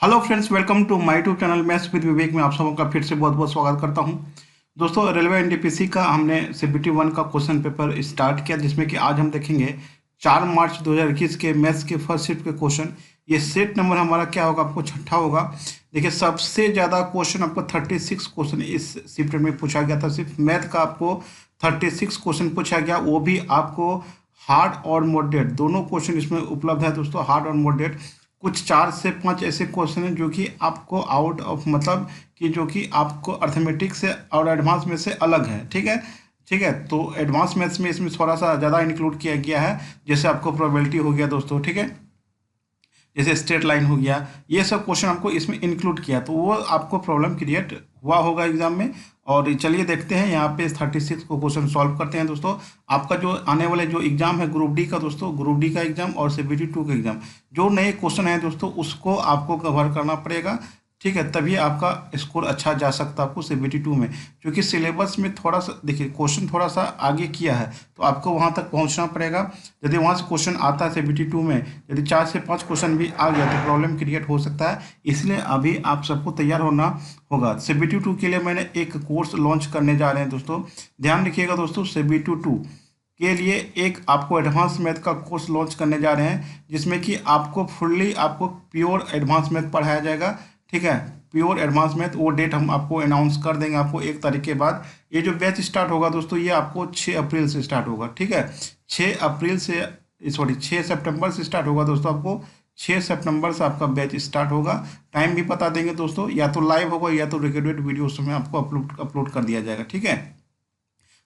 Hello friends, welcome to my YouTube channel maths with Vivek में आप सबों का फिर से बहुत बहुत स्वागत करता हूं। दोस्तों, रेलवे एनटीपीसी का हमने सीबीटी 1 का क्वेश्चन पेपर स्टार्ट किया, जिसमें कि आज हम देखेंगे 4 मार्च 2021 के मैथ्स के फर्स्ट शिफ्ट के क्वेश्चन। ये सेट नंबर हमारा क्या होगा, आपको छठा होगा। देखिए, सबसे ज़्यादा क्वेश्चन आपको 36 क्वेश्चन इस शिफ्ट में पूछा गया था। सिर्फ मैथ का आपको 36 क्वेश्चन पूछा गया, वो भी आपको हार्ड और मॉडरेट दोनों क्वेश्चन इसमें उपलब्ध है दोस्तों, हार्ड और मॉडरेट। कुछ 4 से 5 ऐसे क्वेश्चन हैं जो कि आपको आउट ऑफ मतलब कि जो कि आपको अर्थमेटिक से और एडवांस में से अलग है। ठीक है, तो एडवांस मैथ्स में इसमें थोड़ा सा ज़्यादा इंक्लूड किया गया है। जैसे आपको प्रोबेबिलिटी हो गया दोस्तों, ठीक है, जैसे स्ट्रेट लाइन हो गया, ये सब क्वेश्चन आपको इसमें इंक्लूड किया, तो वो आपको प्रॉब्लम क्रिएट हुआ होगा एग्जाम में। और चलिए देखते हैं, यहाँ पे 36 को क्वेश्चन सॉल्व करते हैं दोस्तों। आपका जो आने वाले जो एग्जाम है ग्रुप डी का दोस्तों, ग्रुप डी का एग्जाम और सीबीटी 2 का एग्जाम, जो नए क्वेश्चन है दोस्तों उसको आपको कवर करना पड़ेगा। ठीक है, तभी आपका स्कोर अच्छा जा सकता है आपको सीबीटी 2 में, क्योंकि सिलेबस में थोड़ा सा देखिए क्वेश्चन थोड़ा सा आगे किया है, तो आपको वहाँ तक पहुँचना पड़ेगा। यदि वहाँ से क्वेश्चन आता है सीबीटी 2 में, यदि 4 से 5 क्वेश्चन भी आ गया तो प्रॉब्लम क्रिएट हो सकता है। इसलिए अभी आप सबको तैयार होना होगा। सीबीटी 2 के लिए मैंने एक कोर्स लॉन्च करने जा रहे हैं दोस्तों, ध्यान रखिएगा दोस्तों। सीबीटी 2 के लिए एक आपको एडवांस मैथ का कोर्स लॉन्च करने जा रहे हैं, जिसमें कि आपको फुल्ली आपको प्योर एडवांस मैथ पढ़ाया जाएगा। ठीक है, प्योर एडवांस मैथ, वो डेट हम आपको अनाउंस कर देंगे आपको 1 तारीख के बाद। ये जो बैच स्टार्ट होगा दोस्तों, ये आपको 6 अप्रैल से स्टार्ट होगा। ठीक है, 6 अप्रैल से सॉरी 6 सितंबर से स्टार्ट होगा दोस्तों। आपको 6 सितंबर से आपका बैच स्टार्ट होगा। टाइम भी बता देंगे दोस्तों, या तो लाइव होगा या तो रिकॉर्डेड वीडियो उसमें आपको अपलोड कर दिया जाएगा। ठीक है,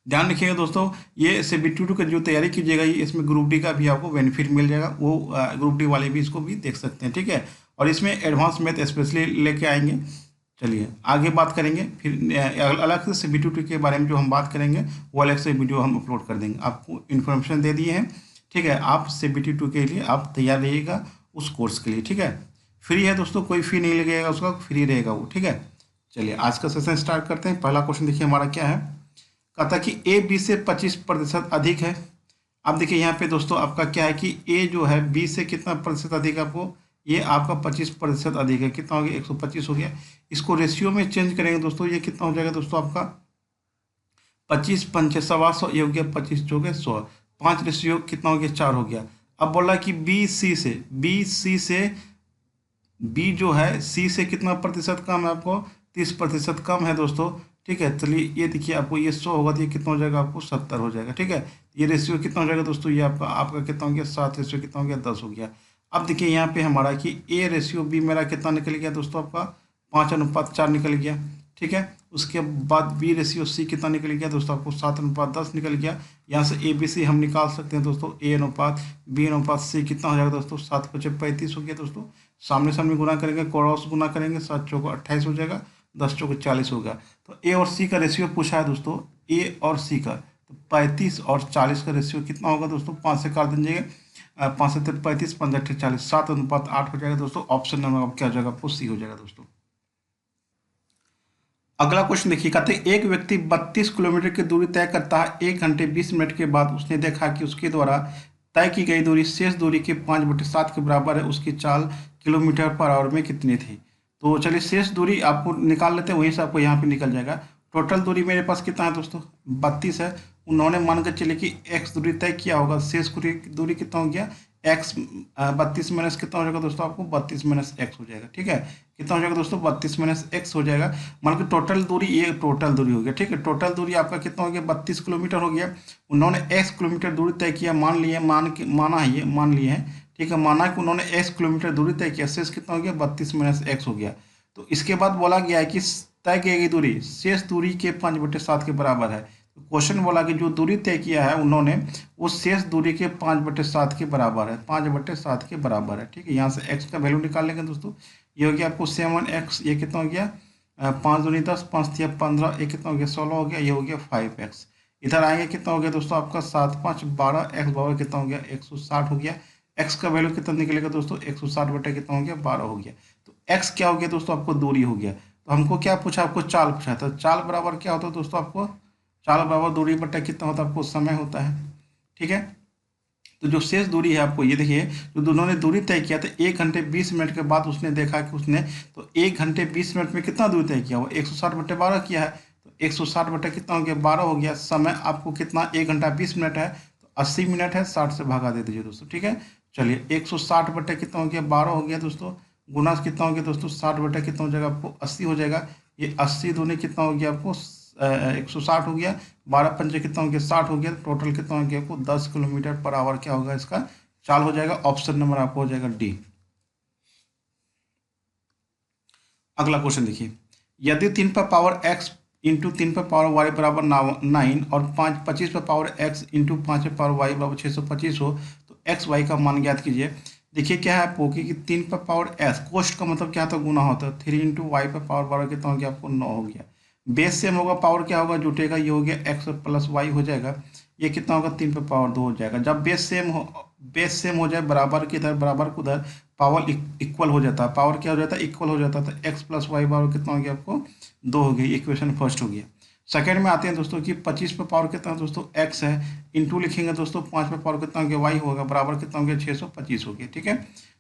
ध्यान रखिएगा दोस्तों। ये सीबीटी 2 की जो तैयारी कीजिएगा, ये इसमें ग्रुप डी का भी आपको बेनिफिट मिल जाएगा, वो ग्रुप डी वाले भी इसको भी देख सकते हैं। ठीक है, और इसमें एडवांस मैथ स्पेशली लेके आएंगे। चलिए आगे बात करेंगे, फिर अलग से सीबीटी 2 के बारे में जो हम बात करेंगे वो अलग से वीडियो हम अपलोड कर देंगे। आपको इन्फॉर्मेशन दे दिए हैं। ठीक है, आप सीबीटी 2 के लिए आप तैयार रहिएगा उस कोर्स के लिए। ठीक है, फ्री है दोस्तों, कोई फी नहीं लगेगा उसका, फ्री रहेगा वो। ठीक है, चलिए आज का सेशन स्टार्ट करते हैं। पहला क्वेश्चन देखिए हमारा क्या है। कहता कि ए बी से 25% अधिक है। अब देखिए यहाँ पे दोस्तों आपका क्या है कि ए जो है बी से कितना प्रतिशत अधिक है, आपको ये आपका 25% अधिक है। कितना हो गया, 125 हो गया। इसको रेशियो में चेंज करेंगे दोस्तों, ये कितना हो जाएगा दोस्तों आपका 25 पंचे 125, ये हो गया 25 जो हो गया 100, 5 रेशियो कितना हो गया 4 हो गया। अब बोला कि बी सी से बी जो है सी से कितना प्रतिशत कम है, आपको 30% कम है दोस्तों। ठीक है, चलिए ये देखिए आपको ये 100 होगा तो ये कितना हो जाएगा, आपको 70 हो जाएगा। ठीक है, ये रेशियो कितना हो जाएगा दोस्तों, ये आपका आपका कितना हो गया 7 रेशियो कितना हो गया 10 हो गया। अब देखिए यहाँ पे हमारा कि ए रेशियो बी मेरा कितना निकल गया दोस्तों, आपका 5:4 निकल गया। ठीक है, उसके बाद बी रेशियो सी कितना निकल गया दोस्तों, आपको 7:10 निकल गया। यहाँ से ए बी सी हम निकाल सकते हैं दोस्तों, ए अनुपात बी अनुपात सी कितना हो जाएगा दोस्तों, 7×5 = 35 हो गया दोस्तों। सामने सामने गुना करेंगे, क्रॉस गुना करेंगे, 7×4 = 28 हो जाएगा, 10×4 = 40 होगा। तो ए और सी का रेशियो पूछा है दोस्तों, ए और सी का, तो 35 और 40 का रेशियो कितना होगा दोस्तों, 5 से काट दीजिएगा, 5 से 35, 5 × 40, 7:8 हो जाएगा दोस्तों। ऑप्शन नंबर क्या हो जाएगा, आपको सी हो जाएगा दोस्तों। अगला क्वेश्चन देखिए, कहते हैं एक व्यक्ति 32 किलोमीटर की दूरी तय करता है। 1 घंटे 20 मिनट के बाद उसने देखा कि उसके द्वारा तय की गई दूरी शेष दूरी के 5/7 के बराबर है। उसकी चाल किलोमीटर/आवर में कितनी थी। तो चलिए शेष दूरी आपको निकाल लेते हैं, वहीं से आपको यहाँ पे निकल जाएगा। टोटल दूरी मेरे पास कितना है दोस्तों, 32 है। उन्होंने मान कर चले कि एक्स दूरी तय किया होगा, शेष दूरी कितना हो गया एक्स, 32 माइनस कितना हो जाएगा दोस्तों, आपको 32 माइनस एक्स हो जाएगा। ठीक है, कितना हो जाएगा दोस्तों, 32 माइनस एक्स हो जाएगा। मान के टोटल दूरी, ये टोटल दूरी हो गया। ठीक है, टोटल दूरी आपका कितना हो गया, 32 किलोमीटर हो गया। उन्होंने एक्स किलोमीटर दूरी तय किया, मान लिए, माना है, ये मान लिए हैं। ठीक है, माना कि उन्होंने एक्स किलोमीटर दूरी तय किया, शेष कितना हो गया 32 माइनस एक्स हो गया। तो इसके बाद बोला गया है कि तय की गई दूरी शेष दूरी के 5/7 के बराबर है। तो क्वेश्चन बोला कि जो दूरी तय किया है उन्होंने, वो शेष दूरी के 5/7 के बराबर है, 5/7 के बराबर है। ठीक है, यहाँ से x का वैल्यू निकाल लेंगे दोस्तों। ये हो गया आपको 7x, ये कितना हो गया 5 दूनी 10, 5 × 15, ये कितना हो गया 16 हो गया, ये हो गया 5x। इधर आएंगे कितना हो गया दोस्तों, आपका 7 × 5 = 12, x बराबर कितना हो गया 160 हो गया। x का वैल्यू कितना निकलेगा दोस्तों, 160 बटे कितना हो गया 12 हो गया। तो x क्या हो गया दोस्तों, आपको दूरी हो गया। तो हमको क्या पूछा, आपको चाल पूछा था। चाल बराबर क्या होता है दोस्तों, आपको चाल बराबर दूरी बटा कितना होता है, आपको समय होता है। ठीक है, तो जो शेष दूरी है आपको ये देखिए, जो दोनों ने दूरी तय किया था 1 घंटे 20 मिनट के बाद उसने देखा कि उसने तो 1 घंटे 20 मिनट में कितना दूरी तय किया, वो 160/12 किया है। तो 160 बटे कितना हो गया, 12 हो गया। समय आपको कितना, 1 घंटा 20 मिनट है, तो 80 मिनट है, 60 से भागा दे दीजिए दोस्तों, ठीक है। चलिए 160 बटे कितना हो गया, 12 हो गया दोस्तों, गुना कितना हो गया दोस्तों, 60 बटे कितना हो जाएगा आपको, 80 हो जाएगा। ये 80 दूनी कितना हो गया आपको, 160 हो गया, 12 पंजे कितना हो गया, 60 हो गया, टोटल कितना हो गया आपको 10 किलोमीटर पर आवर क्या होगा इसका चाल हो जाएगा। ऑप्शन नंबर आपको हो जाएगा डी। अगला क्वेश्चन देखिए, यदि 3 पर पावर x इंटू 3 पर पावर y बराबर 9 और 25 पर पावर x इंटू 5 पर पावर y बराबर 625 हो, तो एक्स वाई का मान ज्ञात कीजिए। देखिए क्या है आपको कि 3 पर पावर x कोष्ट का मतलब क्या था, गुना होता है। 3 इंटू वाई पर पावर 12 कितना हो गया आपको, 9 हो गया। बेस सेम होगा, पावर क्या होगा, जुटेगा, ये हो गया एक्स प्लस वाई हो जाएगा। ये कितना होगा, 3 पर पावर 2 हो जाएगा। जब बेस सेम हो जाए, बराबर की इधर बराबर को उधर, पावर इक्वल हो जाता है। पावर क्या हो जाता है, इक्वल हो जाता है। तो एक्स प्लस वाई बराबर कितना हो गया आपको, 2 हो गया। इक्वेशन फर्स्ट हो गया। सेकंड में आते हैं दोस्तों कि 25 पर पावर कितना दोस्तों एक्स है, इंटू लिखेंगे दोस्तों 5 पर पावर कितना हो गया वाई होगा, बराबर कितना हो गया 625 हो गया, ठीक है।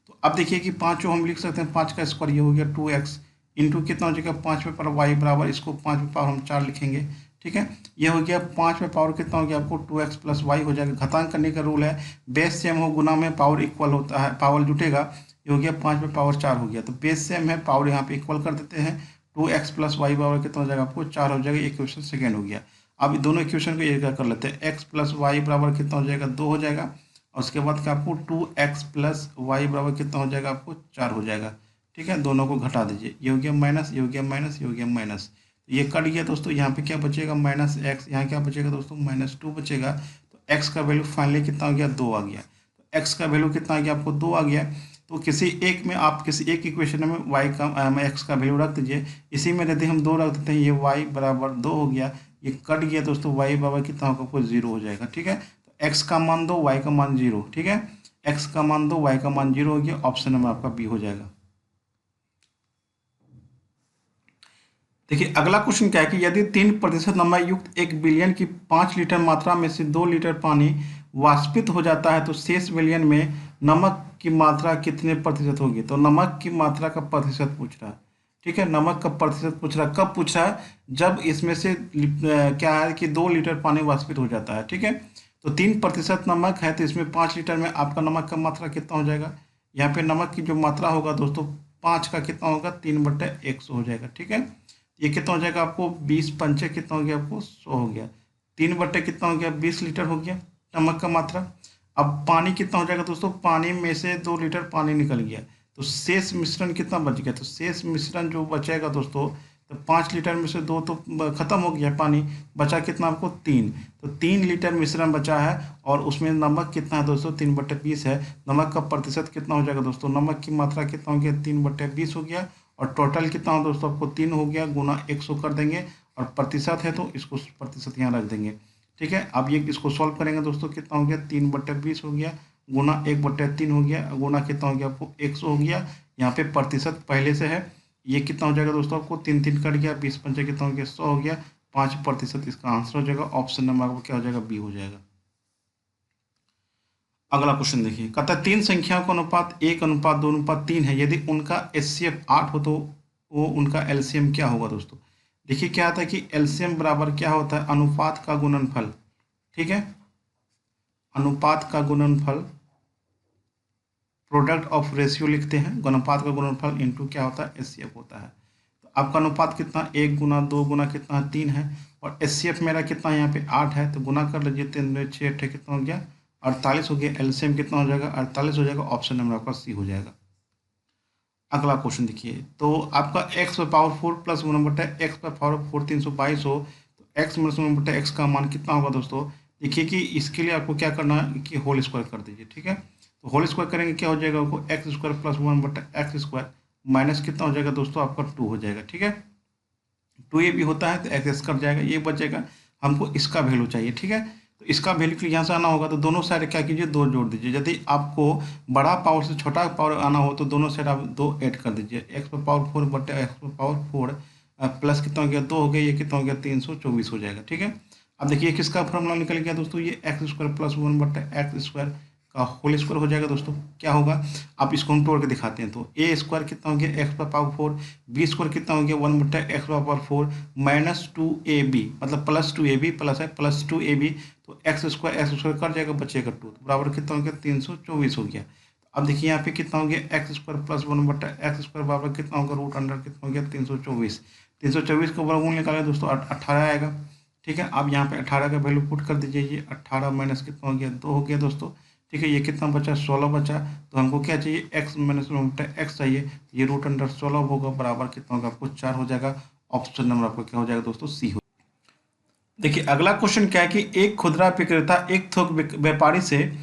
तो अब देखिए कि 5 हम लिख सकते हैं, 5 का स्क्वायर ये हो गया 2x, इंटू कितना हो जाएगा 5 पे पावर वाई बराबर, इसको 5 पे पावर हम 4 लिखेंगे, ठीक है। ये हो गया 5 पे पावर कितना हो गया आपको 2x प्लस वाई हो जाएगा। घातांक करने का रूल है, बेस सेम हो गुना में पावर इक्वल होता है, पावर जुटेगा। ये हो गया 5 पे पावर 4 हो गया। तो बेस सेम है, पावर यहाँ पे इक्वल कर देते हैं। 2x प्लस वाई बराबर कितना हो जाएगा आपको 4 हो जाएगा। इक्वेशन सेकेंड हो गया। अब दोनों इक्वेशन को एक कर लेते हैं। x प्लस वाई बराबर कितना हो जाएगा, 2 हो जाएगा। और उसके बाद क्या आपको 2x प्लस वाई बराबर कितना हो जाएगा आपको 4 हो जाएगा, ठीक है। दोनों को घटा दीजिए, ये हो गया माइनस, ये हो गया माइनस, ये हो गया माइनस। ये कट गया दोस्तों, यहाँ पे क्या बचेगा -x, यहाँ क्या बचेगा दोस्तों -2 बचेगा। तो x का वैल्यू फाइनली कितना हो गया, 2 आ गया। तो x का वैल्यू कितना आ गया आपको, 2 आ गया। तो किसी एक में आप किसी एक इक्वेशन में x का वैल्यू रख दीजिए। इसी में यदि हम 2 रख देते हैं, ये y बराबर 2 हो गया। ये कट गया दोस्तों, y बराबर कितना होगा आपको 0 हो जाएगा, ठीक है। तो x का मान 2, y का मान 0, ठीक है। x का मान 2, y का मान 0 हो गया। ऑप्शन नंबर आपका बी हो जाएगा। देखिए अगला क्वेश्चन क्या है कि यदि 3% नमक युक्त 1 बिलियन की 5 लीटर मात्रा में से 2 लीटर पानी वाष्पित हो जाता है, तो शेष बिलियन में नमक की मात्रा कितने प्रतिशत होगी। तो नमक की मात्रा का प्रतिशत पूछ रहा है, ठीक है। नमक का प्रतिशत पूछ रहा है, कब पूछ रहा है, जब इसमें से क्या है कि 2 लीटर पानी वाष्पित हो जाता है, ठीक है। तो 3% नमक है, तो इसमें 5 लीटर में आपका नमक का मात्रा कितना हो जाएगा। यहाँ पे नमक की जो मात्रा होगा दोस्तों 5 का कितना होगा, 3/100 हो जाएगा, ठीक है। ये कितना हो जाएगा आपको 20 पंचे कितना हो गया आपको 100 हो गया। 3 बट्टे कितना हो गया 20 लीटर हो गया नमक का मात्रा। अब पानी कितना हो जाएगा दोस्तों, पानी में से 2 लीटर पानी निकल गया। तो शेष मिश्रण कितना बच गया, तो शेष मिश्रण जो बचेगा दोस्तों, तो 5 लीटर में से 2 तो खत्म हो गया पानी, बचा कितना आपको 3। तो 3 लीटर मिश्रण बचा है, और उसमें नमक कितना है दोस्तों 3/20 है। नमक का प्रतिशत कितना हो जाएगा दोस्तों, नमक की मात्रा कितना हो गया 3/20 हो गया। और टोटल कितना हो दोस्तों आपको 3 हो गया, गुना 100 कर देंगे, और प्रतिशत है तो इसको प्रतिशत यहाँ रख देंगे, ठीक है। अब ये इसको सॉल्व करेंगे दोस्तों, कितना हो गया 3/20 हो गया, गुना 1/3 हो गया, गुना कितना हो गया आपको 100 हो गया। यहाँ पे प्रतिशत पहले से है। ये कितना हो जाएगा दोस्तों आपको 3 3 कट गया, 20 पंचे कितना हो गया 100 हो गया। 5% इसका आंसर हो जाएगा। ऑप्शन नंबर आपको क्या हो जाएगा, बी हो जाएगा। अगला क्वेश्चन देखिए, कहता है 3 संख्याओं का अनुपात 1:2:3 है, यदि उनका HCF 8 हो तो वो उनका LCM क्या होगा दोस्तों। देखिए क्या आता है कि LCM बराबर क्या होता है, अनुपात का गुणनफल, ठीक है। अनुपात का गुणनफल, प्रोडक्ट ऑफ रेशियो लिखते हैं, अनुपात का गुणनफल इंटू क्या होता है HCF होता है। तो आपका अनुपात कितना 1 गुना 2 गुना कितना 3 है, और HCF मेरा कितना यहाँ पे 8 है। तो गुना कर लीजिए, 3 6 8 कितना हो गया 48 हो गया। LCM कितना हो जाएगा 48 हो जाएगा। ऑप्शन नंबर आपका सी हो जाएगा। अगला क्वेश्चन देखिए, तो आपका x⁴ प्लस 1/x⁴ 322 हो, तो x माइनस 1/x का मान कितना होगा दोस्तों। देखिए कि इसके लिए आपको क्या करना है कि होल स्क्वायर कर दीजिए, ठीक है। तो होल स्क्वायर करेंगे क्या हो जाएगा आपको x² प्लस 1/x² माइनस कितना हो जाएगा दोस्तों आपका 2 हो जाएगा, ठीक है। 2 ये भी होता है तो x कट जाएगा, ये बचेगा। हमको इसका वैल्यू चाहिए, ठीक है। तो इसका वैल्यू के लिए यहाँ से आना होगा, तो दोनों साइड क्या कीजिए 2 जोड़ दीजिए। यदि आपको बड़ा पावर से छोटा पावर आना हो तो दोनों साइड आप 2 ऐड कर दीजिए। x⁴ प्लस कितना हो गया 2 हो गया, ये कितना हो गया 324 हो जाएगा, ठीक है। अब देखिए किसका फॉर्मूला निकल गया दोस्तों, ये x² प्लस 1/x²। का होल स्क्वायर हो जाएगा दोस्तों। क्या होगा, आप इसको हम तोड़ के दिखाते हैं। तो ए स्क्वायर कितना हो गया एक्स पावर 4, बी स्क्वायर कितना हो गया 1/x पावर 4 -2ab, मतलब +2ab प्लस है +2ab, तो एक्स स्क्वायर कट जाएगा, बचेगा 2, तो बराबर कितना हो गया 324 हो गया। अब देखिए यहाँ पे कितना हो गया x square plus 1/x square बराबर कितना होगा रूट अंडर कितना हो गया 324। 324 का वर्गमूल निकालें दोस्तों 18 आएगा। ठीक है, अब यहाँ पे 18 का वैल्यू पुट कर दीजिए, ये 18 माइनस कितना हो गया 2 हो गया दोस्तों। ठीक है, ये कितना बचा 16 बचा, तो हमको क्या चाहिए x माइनस x चाहिए, तो ये रूट अंडर 16 होगा, बराबर कितना होगा आपको 4 हो जाएगा। ऑप्शन नंबर आपको क्या हो जाएगा दोस्तों, सी हो। देखिए अगला क्वेश्चन क्या है कि एक खुदरा विक्रेता एक थोक व्यापारी से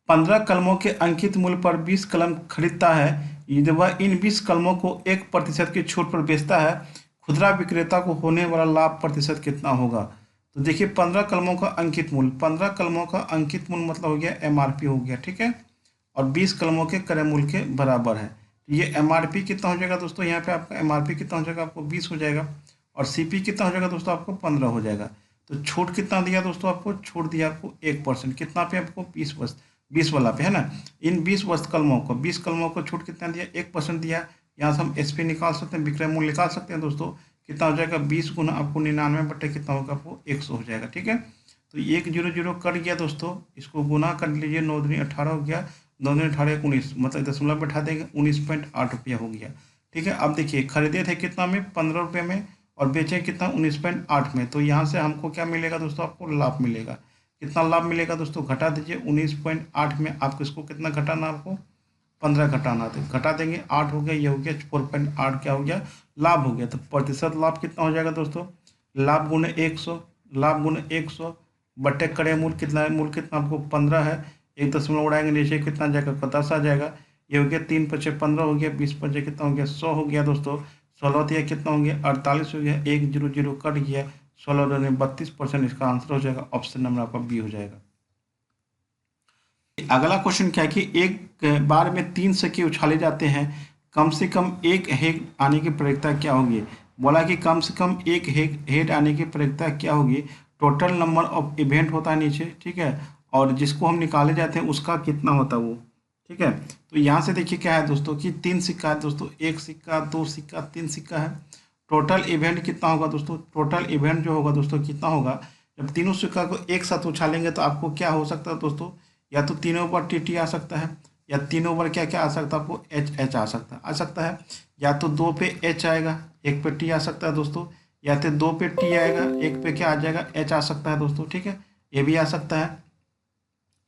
15 कलमों के अंकित मूल्य पर 20 कलम खरीदता है। यदि वह इन 20 कलमों को 1% की छूट पर बेचता है, खुदरा विक्रेता को होने वाला लाभ प्रतिशत कितना होगा। तो देखिए 15 कलमों का अंकित मूल्य, 15 कलमों का अंकित मूल्य मतलब हो गया MRP हो गया। ठीक है, और 20 कलमों के क्रय मूल्य के बराबर है। ये MRP कितना हो जाएगा दोस्तों, यहाँ पे आपका MRP कितना हो जाएगा आपको 20 हो जाएगा, और CP कितना हो जाएगा दोस्तों आपको 15 हो जाएगा। तो छूट कितना दिया दोस्तों आपको, छूट दिया आपको 1%, कितना पे आपको 20 वाला पे है ना। इन 20 कलमों को 20 कलमों को छूट कितना दिया 1% दिया। यहाँ से हम SP निकाल सकते हैं, विक्रय मूल्य निकाल सकते हैं दोस्तों। कितना हो जाएगा 20 गुना आपको 99 बटे कितना होगा आपको 100 हो जाएगा। ठीक है, तो 100 कट गया दोस्तों, इसको गुना कर लीजिए, 9 दूनी 18 हो गया, 9 दूनी 18 19, मतलब दशमलव बैठा देंगे 19.8 रुपया हो गया। ठीक है, अब देखिए खरीदे थे कितना में 15 रुपये में, और बेचे कितना 19.8 में, तो यहाँ से हमको क्या मिलेगा दोस्तों, आपको लाभ मिलेगा। कितना लाभ मिलेगा दोस्तों, घटा दीजिए 19.8 में आपको इसको कितना घटाना, आपको 15 घटाना, तो घटा देंगे 8 हो गया, ये हो गया 4.8 क्या हो गया लाभ हो गया। तो प्रतिशत लाभ कितना हो जाएगा दोस्तों, लाभ गुणे 100, लाभ गुणे 100 बटे क्रय मूल्य कितना है, मूल्य कितना आपको 15 है, एक दशमलव उड़ाएंगे नीचे कितना जाएगा 10 आ जाएगा। ये हो गया 3 पचे 15 हो गया, 20 पचे कितना हो गया 100 हो गया दोस्तों। 16 दिया कितना हो गया 48 हो गया, 100 कट गया, 16 32%, इसका आंसर हो जाएगा ऑप्शन नंबर आपका बी हो जाएगा। अगला क्वेश्चन क्या है कि एक बार में 3 सिक्के उछाले जाते हैं, कम से कम एक हेड आने की प्रयोजकता क्या होगी। बोला कि कम से कम एक हेड आने की प्रयोजकता क्या होगी, टोटल नंबर ऑफ इवेंट होता है नीचे। ठीक है, और जिसको हम निकाले जाते हैं उसका कितना होता है वो। ठीक है, तो यहाँ से देखिए क्या है दोस्तों कि 3 सिक्का है दोस्तों, 1 सिक्का 2 सिक्का 3 सिक्का है। टोटल इवेंट कितना होगा दोस्तों, टोटल इवेंट जो होगा दोस्तों कितना होगा, जब तीनों सिक्का को एक साथ उछालेंगे तो आपको क्या हो सकता है दोस्तों, या तो तीनों पर TT आ सकता है, या तीनों पर क्या क्या आ सकता है आपको H आ सकता है, या तो 2 पे H आएगा, 1 पे T आ सकता है दोस्तों, या तो 2 पे T आएगा, 1 पे क्या आ जाएगा H आ सकता है दोस्तों। ठीक है, ये भी आ सकता है।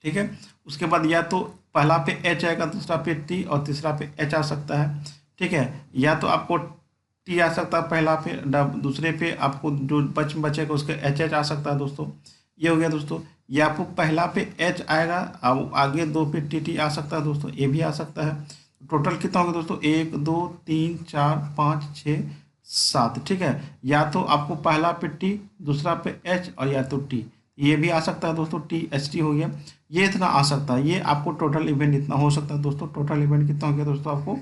ठीक है, उसके बाद या तो पहला पे H आएगा, दूसरा पे T और तीसरा पे H आ सकता है। ठीक है, या तो आपको T आ सकता है पहला पे, दूसरे पे आपको जो बचेगा उसके H आ सकता है दोस्तों। ये हो गया दोस्तों, या आपको पहला पे H आएगा, अब आगे 2 पे TT आ सकता है दोस्तों, ये भी आ सकता है। टोटल कितना होगा दोस्तों 1 2 3 4 5 6 7। ठीक है, या तो आपको पहला पे T, दूसरा पे H, और या तो T, ये भी आ सकता है दोस्तों, THT हो गया, ये इतना आ सकता है। ये आपको टोटल इवेंट इतना हो सकता है दोस्तों। टोटल इवेंट कितना हो गया दोस्तों आपको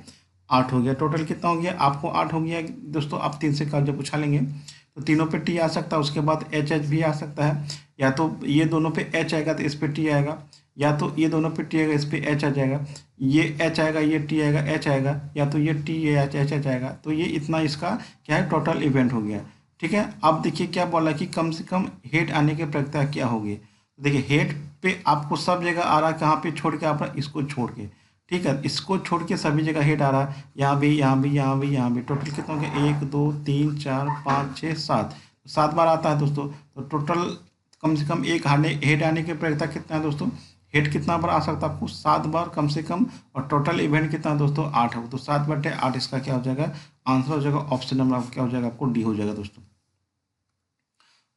8 हो गया। टोटल कितना हो गया आपको 8 हो गया दोस्तों। आप 3 से का जब उछालेंगे तो तीनों पे T आ सकता है, उसके बाद HH भी आ सकता है, या तो ये दोनों पे H आएगा तो इस पे T आएगा, या तो ये दोनों पे T आएगा इस पे H आ जाएगा, ये H आएगा ये T आएगा H आएगा, या तो ये T ये H आएगा। तो ये इतना इसका क्या है टोटल इवेंट हो गया। ठीक है, अब देखिए क्या बोला कि कम से कम हेड आने की प्रक्रिया क्या होगी। देखिए हेड पे आपको सब जगह आ रहा है, कहाँ पे छोड़ के आ रहा है, इसको छोड़ के। ठीक है, इसको छोड़ के सभी जगह हेड आ रहा है, यहाँ भी यहाँ भी यहाँ भी यहाँ भी। टोटल कितना हो गया 1 2 3 4 5 6 7, 7 बार आता है दोस्तों। तो टोटल कम से कम एक हेड आने की प्रक्रिया कितना है दोस्तों, हेड कितना बार आ सकता है आपको 7 बार कम से कम, और टोटल इवेंट कितना है दोस्तों 8 हो। तो 7/8 इसका क्या हो जाएगा आंसर हो जाएगा, ऑप्शन नंबर आपको क्या हो जाएगा आपको डी हो जाएगा दोस्तों।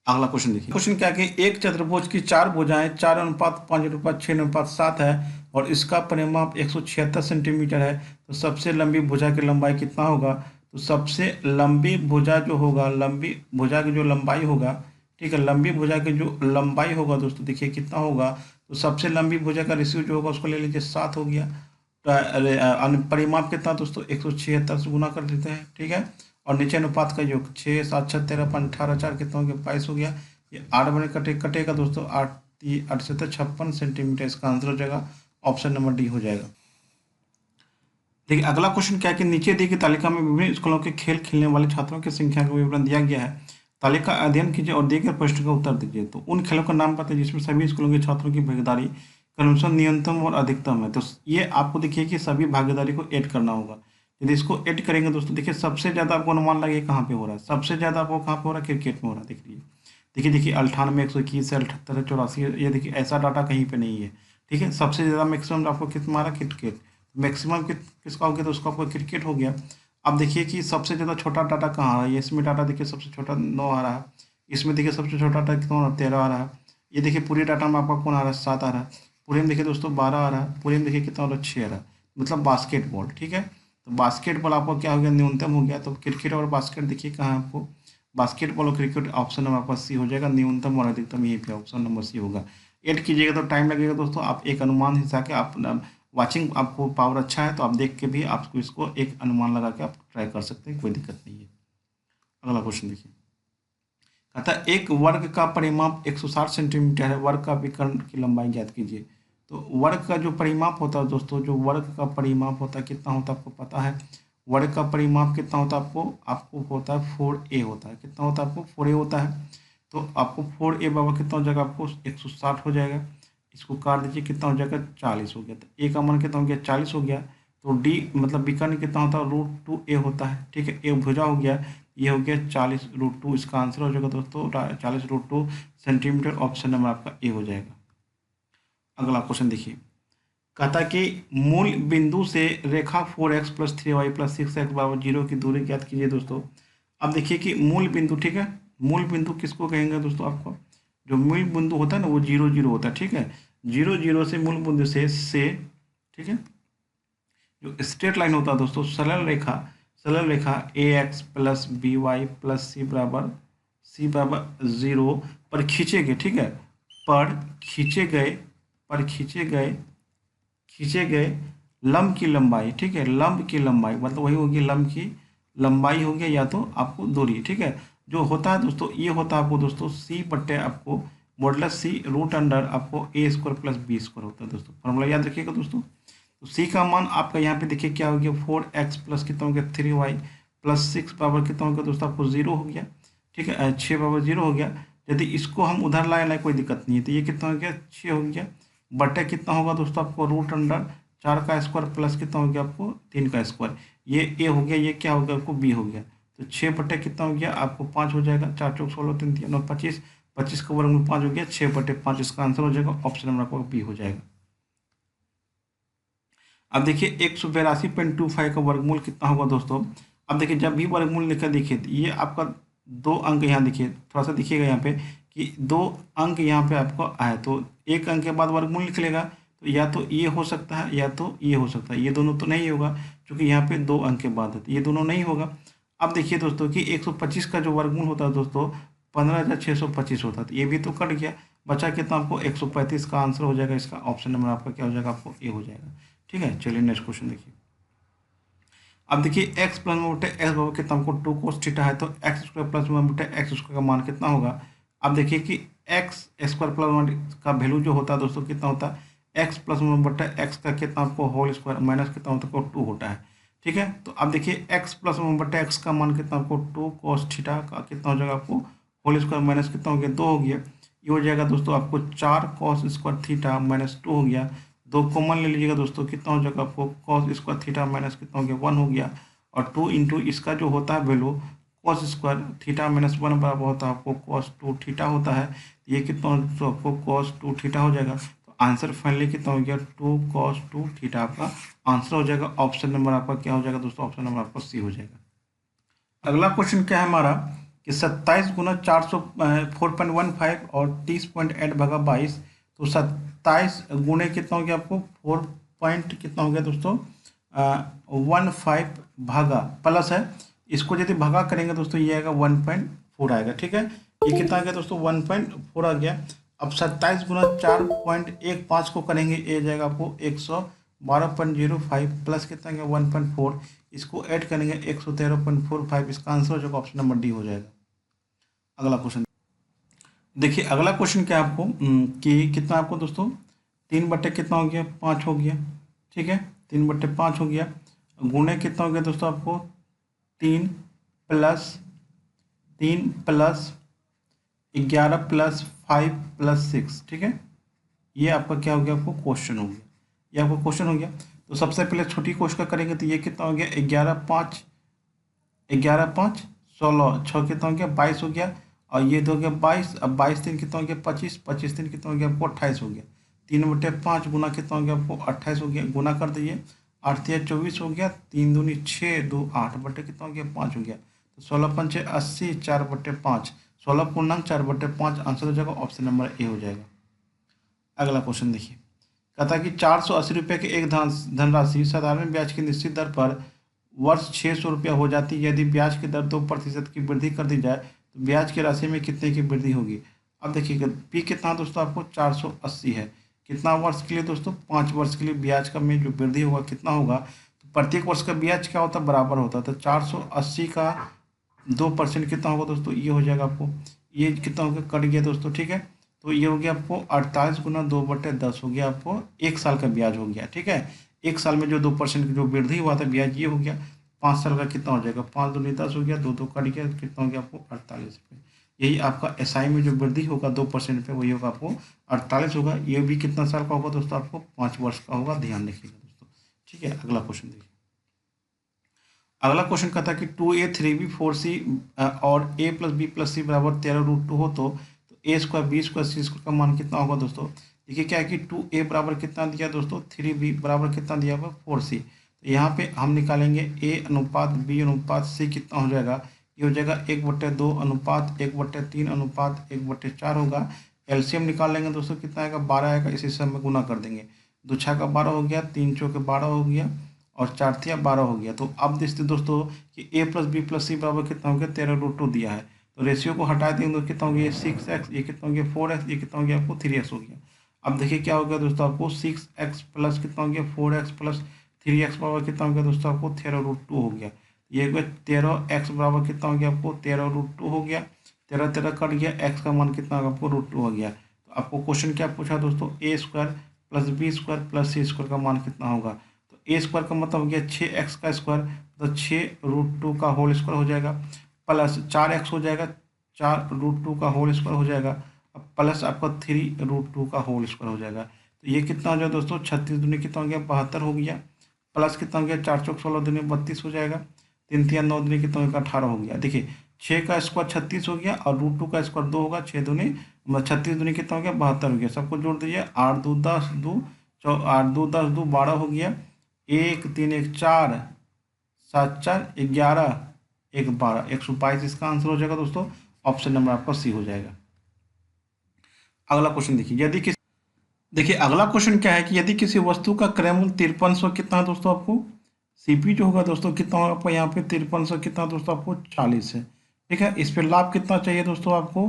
अगला क्वेश्चन देखिए, क्वेश्चन क्या है कि एक चतुर्भुज की 4 भुजाएं 4:5:6:6 है, और इसका परिमाप 176 सेंटीमीटर है, तो सबसे लंबी भुजा की लंबाई कितना होगा। तो सबसे लंबी भुजा जो होगा, लंबी भुजा की जो लंबाई होगा, ठीक है, लंबी भुजा की जो लंबाई होगा दोस्तों देखिए कितना होगा। तो सबसे लंबी भुजा का रेशियो जो होगा उसको ले लीजिए 7 हो गया। परिमाप कितना दोस्तों 176 से गुना कर देते हैं। ठीक है, और नीचे अनुपात का योग 6 7 6 13 18 4 कितना हो गया 22 हो गया। ये 8 बने कटेगा दोस्तों, 8 8 7 56 सेंटीमीटर इसका आंसर हो जाएगा, ऑप्शन नंबर डी हो जाएगा। देखिए अगला क्वेश्चन क्या है कि नीचे दी गई तालिका में विभिन्न स्कूलों के खेल खेलने वाले छात्रों की संख्या का विवरण दिया गया है। तालिका अध्ययन कीजिए और दिए गए प्रश्न का उत्तर दीजिए। तो उन खेलों का नाम बताइए जिसमें सभी स्कूलों के छात्रों की भागीदारी क्रमशः न्यूनतम और अधिकतम है। तो ये आपको देखिए कि सभी भागीदारी को ऐड करना होगा। यदि इसको ऐड करेंगे दोस्तों, देखिए सबसे ज़्यादा आपको अनुमान लगे कहाँ पे हो रहा है, सबसे ज़्यादा आपको कहाँ पे हो रहा है, क्रिकेट में हो रहा है। देख लीजिए, देखिए देखिए 98, 121 है, 78 है, 84 है। ये देखिए ऐसा डाटा कहीं पे नहीं है। ठीक है, सबसे ज़्यादा मैक्सिमम आपको कितना मारा, क्रिकेट। मैक्सिमम किसका हो गया, तो उसका आपको क्रिकेट हो गया। अब देखिए कि सबसे ज़्यादा छोटा डाटा कहाँ आ रहा है, इसमें डाटा देखिए सबसे छोटा 9 आ रहा है। इसमें देखिए सबसे छोटा डाटा कितना 13 आ रहा है। ये देखिए पूरे डाटा में आपका कौन आ रहा है, 7 आ रहा है। पूरे में देखिए दोस्तों 12 आ रहा है। पूरे में देखिए कितना आ रहा है, 6 आ रहा है। मतलब बास्केटबॉल। ठीक है, तो बास्केटबॉल आपको क्या हो गया, न्यूनतम हो गया। तो क्रिकेट और बास्केट देखिए कहाँ है आपको, बास्केटबॉल और क्रिकेट ऑप्शन नंबर आपका सी हो जाएगा। न्यूनतम और अधिकतम यहीं पे ऑप्शन नंबर सी होगा। ऐड कीजिएगा तो टाइम लगेगा दोस्तों। आप एक अनुमान हिसाब के आप वाचिंग आपको पावर अच्छा है तो आप देख के भी आपको इसको एक अनुमान लगा के आप ट्राई कर सकते हैं, कोई दिक्कत नहीं है। अगला क्वेश्चन देखिए, कहता है एक वर्ग का परिमाप 160 सेंटीमीटर है, वर्ग का विकर्ण की लंबाई ज्ञात कीजिए। तो वर्ग का जो परिमाप होता है दोस्तों, जो वर्ग का परिमाप होता है कितना होता है आपको पता है। वर्ग का परिमाप कितना होता है आपको, आपको होता है 4a होता है। कितना होता है आपको, 4a होता है। तो आपको 4a बराबर कितना हो जाएगा, आपको 160 हो जाएगा। इसको काट दीजिए, कितना हो जाएगा, 40 हो गया। तो a का मान कितना हो गया, 40 हो गया। तो d मतलब विकर्ण कितना होता है, √2a होता है। ठीक है, a भुजा हो गया, ये हो गया 40√2। इसका आंसर हो जाएगा दोस्तों 40√2 सेंटीमीटर। ऑप्शन नंबर आपका ए हो जाएगा। अगला क्वेश्चन देखिए, कहता कि मूल बिंदु से रेखा 4x + 3y + 6x = 0 की दूरी ज्ञात कीजिए दोस्तों। अब देखिए कि मूल बिंदु, ठीक है, मूल बिंदु किसको कहेंगे दोस्तों, आपको जो मूल बिंदु होता है ना वो 0 0 होता है। ठीक है, 0 0 से मूल बिंदु से ठीक है, जो स्ट्रेट लाइन होता है दोस्तों, सरल रेखा ax + by + c बराबर 0 पर खींचे गए। ठीक है, पर खींचे गए लंब की लंबाई। ठीक है, लंब की लंबाई मतलब वही होगी, लंब की लंबाई हो गया या तो आपको दूरी। ठीक है, जो होता है दोस्तों ये होता है आपको दोस्तों सी बट्टे आपको मॉडुलस सी रूट अंडर आपको a² + b² होता है दोस्तों। फॉर्मूला याद रखिएगा दोस्तों। तो सी का मान आपका यहाँ पे देखिए क्या हो गया, 4x + कितना हो गया, 3y + 6 बराबर कितना हो गया दोस्तों, आपको 0 हो गया। ठीक है, 6 बराबर 0 हो गया। यदि इसको हम उधर लाए कोई दिक्कत नहीं है। तो ये कितना हो गया, 6 हो गया। बटे कितना होगा दोस्तों आपको √4 का स्क्वायर प्लस कितना हो गया आपको 3 का स्क्वायर। ये ए हो गया, ये क्या हो गया आपको बी हो गया। तो 6 बटे कितना हो गया आपको 5 हो जाएगा। 4 चौक 16, 3 3 9 25, 25 का वर्गमूल 5 हो गया। 6 बटे 5 इसका आंसर हो जाएगा। ऑप्शन नंबर आपको बी हो जाएगा। अब देखिए 182.25 का वर्गमूल कितना होगा दोस्तों। अब देखिए जब भी वर्गमूल लिखा देखिए ये आपका 2 अंक यहाँ देखिए, थोड़ा सा देखिएगा यहाँ पे कि 2 अंक यहाँ पे आपको आए तो 1 अंक के बाद वर्गमूल लिख लेगा। तो या तो ये हो सकता है या तो ये हो सकता है, ये दोनों तो नहीं होगा क्योंकि यहाँ पे 2 अंक के बाद है, तो ये दोनों नहीं होगा। अब देखिए दोस्तों कि 125 का जो वर्गमूल होता है दोस्तों 15,625 होता है। तो ये भी तो कट गया, बचा कितना आपको 135 का आंसर हो जाएगा। इसका ऑप्शन नंबर आपका क्या हो जाएगा, आपको ए हो जाएगा। ठीक है, चलिए नेक्स्ट क्वेश्चन देखिए। अब देखिए x + 1/x बराबर कितना, हमको 2 cos थीटा है तो x² + 1/x² का मान कितना होगा। अब देखिए कि x² + 1 का वैल्यू जो होता है दोस्तों कितना होता है, x + 1/x का कितना आपको होल स्क्वायर माइनस कितना होता है 2 होता है। ठीक है, तो अब देखिए x + 1/x का मान कितना आपको 2 cos थीटा का कितना हो जाएगा आपको होल स्क्वायर माइनस कितना हो गया 2 हो गया। ये हो जाएगा दोस्तों आपको 4 cos² थीटा माइनस 2 हो गया। 2 कॉमन ले लीजिएगा दोस्तों, कितना हो जाएगा आपको cos² थीटा माइनस कितना हो गया 1 हो गया। और 2 इंटू इसका जो होता है वैल्यू cos² थीटा माइनस 1 बराबर होता है आपको cos2 थीटा होता है। ये कितना तो आपको cos2 थीटा हो जाएगा। तो आंसर फाइनली कितना हो गया 2 cos2 थीटा आपका आंसर हो जाएगा। ऑप्शन नंबर आपका क्या हो जाएगा दोस्तों, ऑप्शन नंबर आपका सी हो जाएगा। अगला क्वेश्चन क्या है हमारा कि 27 गुना 404.15 और 30.8 भागा 22। तो 27 गुणे कितना हो गया आपको 4 पॉइंट कितना हो गया दोस्तों 15 भागा प्लस है। इसको यदि भागा करेंगे दोस्तों ये आएगा 1.4 आएगा। ठीक है, ये कितना आ गया दोस्तों 1.4 आ गया। अब 27 गुना 4.15 को करेंगे ये जाएगा आपको 112.05 प्लस कितना गया 1.4, इसको ऐड करेंगे 113.45, इसका आंसर हो जाएगा ऑप्शन नंबर डी हो जाएगा। अगला क्वेश्चन देखिए, अगला क्वेश्चन क्या है आपको कि कितना आपको दोस्तों 3 बटे कितना हो गया, 5 हो गया। ठीक है, 3/5 हो गया। गुणे कितना हो गया दोस्तों आपको, 3 + 11 + 5 + 6। ठीक है, ये आपका क्या हो गया, आपको क्वेश्चन हो गया, ये आपका क्वेश्चन हो गया। तो सबसे पहले छोटी कोश का करेंगे तो ये कितना हो गया, 11 × 5 16, 6 कितना हो गया, 22 हो गया। और ये तो हो गया 22, अब 22 3 कितना हो गया, 25, 25 3 कितना हो गया आपको, 28 हो गया। 3/5 गुना कितना हो गया आपको, 28 हो गया। गुना कर दीजिए, 8 × 3 = 24 हो गया, 3 दूनी 6, 2 8 बटे कितना हो गया, 5 हो गया। तो 16×5 = 80, 4/5, 16 पूर्णांक 4/5 आंसर हो जाएगा, ऑप्शन नंबर ए हो जाएगा। अगला क्वेश्चन देखिए, कहता है कि 480 रुपये की एक धनराशि साधारण ब्याज की निश्चित दर पर वर्ष 600 रुपया हो जाती है। यदि ब्याज की दर 2% की वृद्धि कर दी जाए तो ब्याज की राशि में कितने की वृद्धि होगी। अब देखिएगा पी कितना दोस्तों आपको 480 है, कितना वर्ष के लिए दोस्तों, 5 वर्ष के लिए ब्याज का में जो वृद्धि होगा कितना होगा, तो प्रत्येक वर्ष का ब्याज क्या होता है, बराबर होता है। तो 480 का 2% कितना होगा दोस्तों, ये हो जाएगा आपको, ये कितना हो गया, कट गया दोस्तों। ठीक है, तो ये हो गया आपको 48 गुना 2/10 हो गया, आपको 1 साल का ब्याज हो गया। ठीक है, 1 साल में जो 2% की जो वृद्धि हुआ था ब्याज, ये हो गया। 5 साल का कितना हो जाएगा, 5 दूनी 10 हो गया, 2 कट गया, कितना हो गया आपको 48 रुपये। यही आपका एसआई में जो वृद्धि होगा 2% पे, वही होगा आपको 48 होगा। ये भी कितना साल का होगा दोस्तों, आपको 5 वर्ष का होगा, ध्यान रखिएगा दोस्तों। ठीक है, अगला क्वेश्चन देखिए। अगला क्वेश्चन कहता है कि 2a 3b 4c और a + b + c = 13√2 हो तो a² b² c² का मान कितना होगा दोस्तों। देखिए क्या है कि 2a बराबर कितना दिया दोस्तों, 3b बराबर कितना दिया हुआ, 4c। तो यहाँ पे हम निकालेंगे a/b/c कितना हो जाएगा, ये हो जाएगा 1/2 * 1/3 * 1/4 होगा। एलसीएम निकाल लेंगे दोस्तों, कितना आएगा, 12 आएगा। इसी से हम गुना कर देंगे, 2 × 6 = 12 हो गया, 3 × 4 = 12 हो गया, और 4 × 3 = 12 हो गया। तो अब देखते दोस्तों कि a + b + c बराबर कितना हो गया, 13√2 दिया है। तो रेशियो को हटा देंगे तो कितना हो गया, ये 6x, ये कितना हो गया 4x, ये कितना हो गया आपको 3x हो गया। अब देखिए क्या हो गया दोस्तों, आपको 6x प्लस कितना हो गया 4x प्लस 3x बराबर कितना हो गया दोस्तों, आपको 13√2 हो गया। ये हो गया 13x बराबर कितना हो गया आपको 13√2 हो गया। 13 13 कट गया, x का मान कितना होगा आपको √2 हो गया। तो आपको क्वेश्चन क्या पूछा दोस्तों, a² + b² + c² का मान कितना होगा। तो a² का मतलब हो गया 6x का स्क्वायर, तो 6√2 का होल स्क्वायर हो जाएगा, प्लस 4x हो जाएगा, 4√2 का होल स्क्वायर हो जाएगा, अब प्लस आपका 3√2 का होल स्क्वायर हो जाएगा। तो ये कितना हो जाएगा दोस्तों, 36 दूनी कितना हो गया 72 हो गया, प्लस कितना हो गया 4 चौक 16 दूनी 32 हो जाएगा, 3 3 9 दूनी कितना हो गया 18 हो गया। देखिए 6 का स्क्वायर 36 हो गया, और √2 का स्क्वायर 2 होगा, 6 दूनी 36 दूनी कितना हो गया 72 हो गया। सबको जोड़ दीजिए, 8 2 10 2 8 2 10 2 12 हो गया, 1 3 1 4 7 4 11 1 12 122 इसका आंसर हो जाएगा दोस्तों, ऑप्शन नंबर आपका सी हो जाएगा। अगला क्वेश्चन देखिए, अगला क्वेश्चन क्या है कि यदि किसी वस्तु का क्रय मूल्य 5300 कितना है दोस्तों, आपको सीपी जो होगा दोस्तों कितना होगा आपको, यहाँ पे 5300 कितना दोस्तों आपको 40 है। ठीक है, इस पे लाभ कितना चाहिए दोस्तों आपको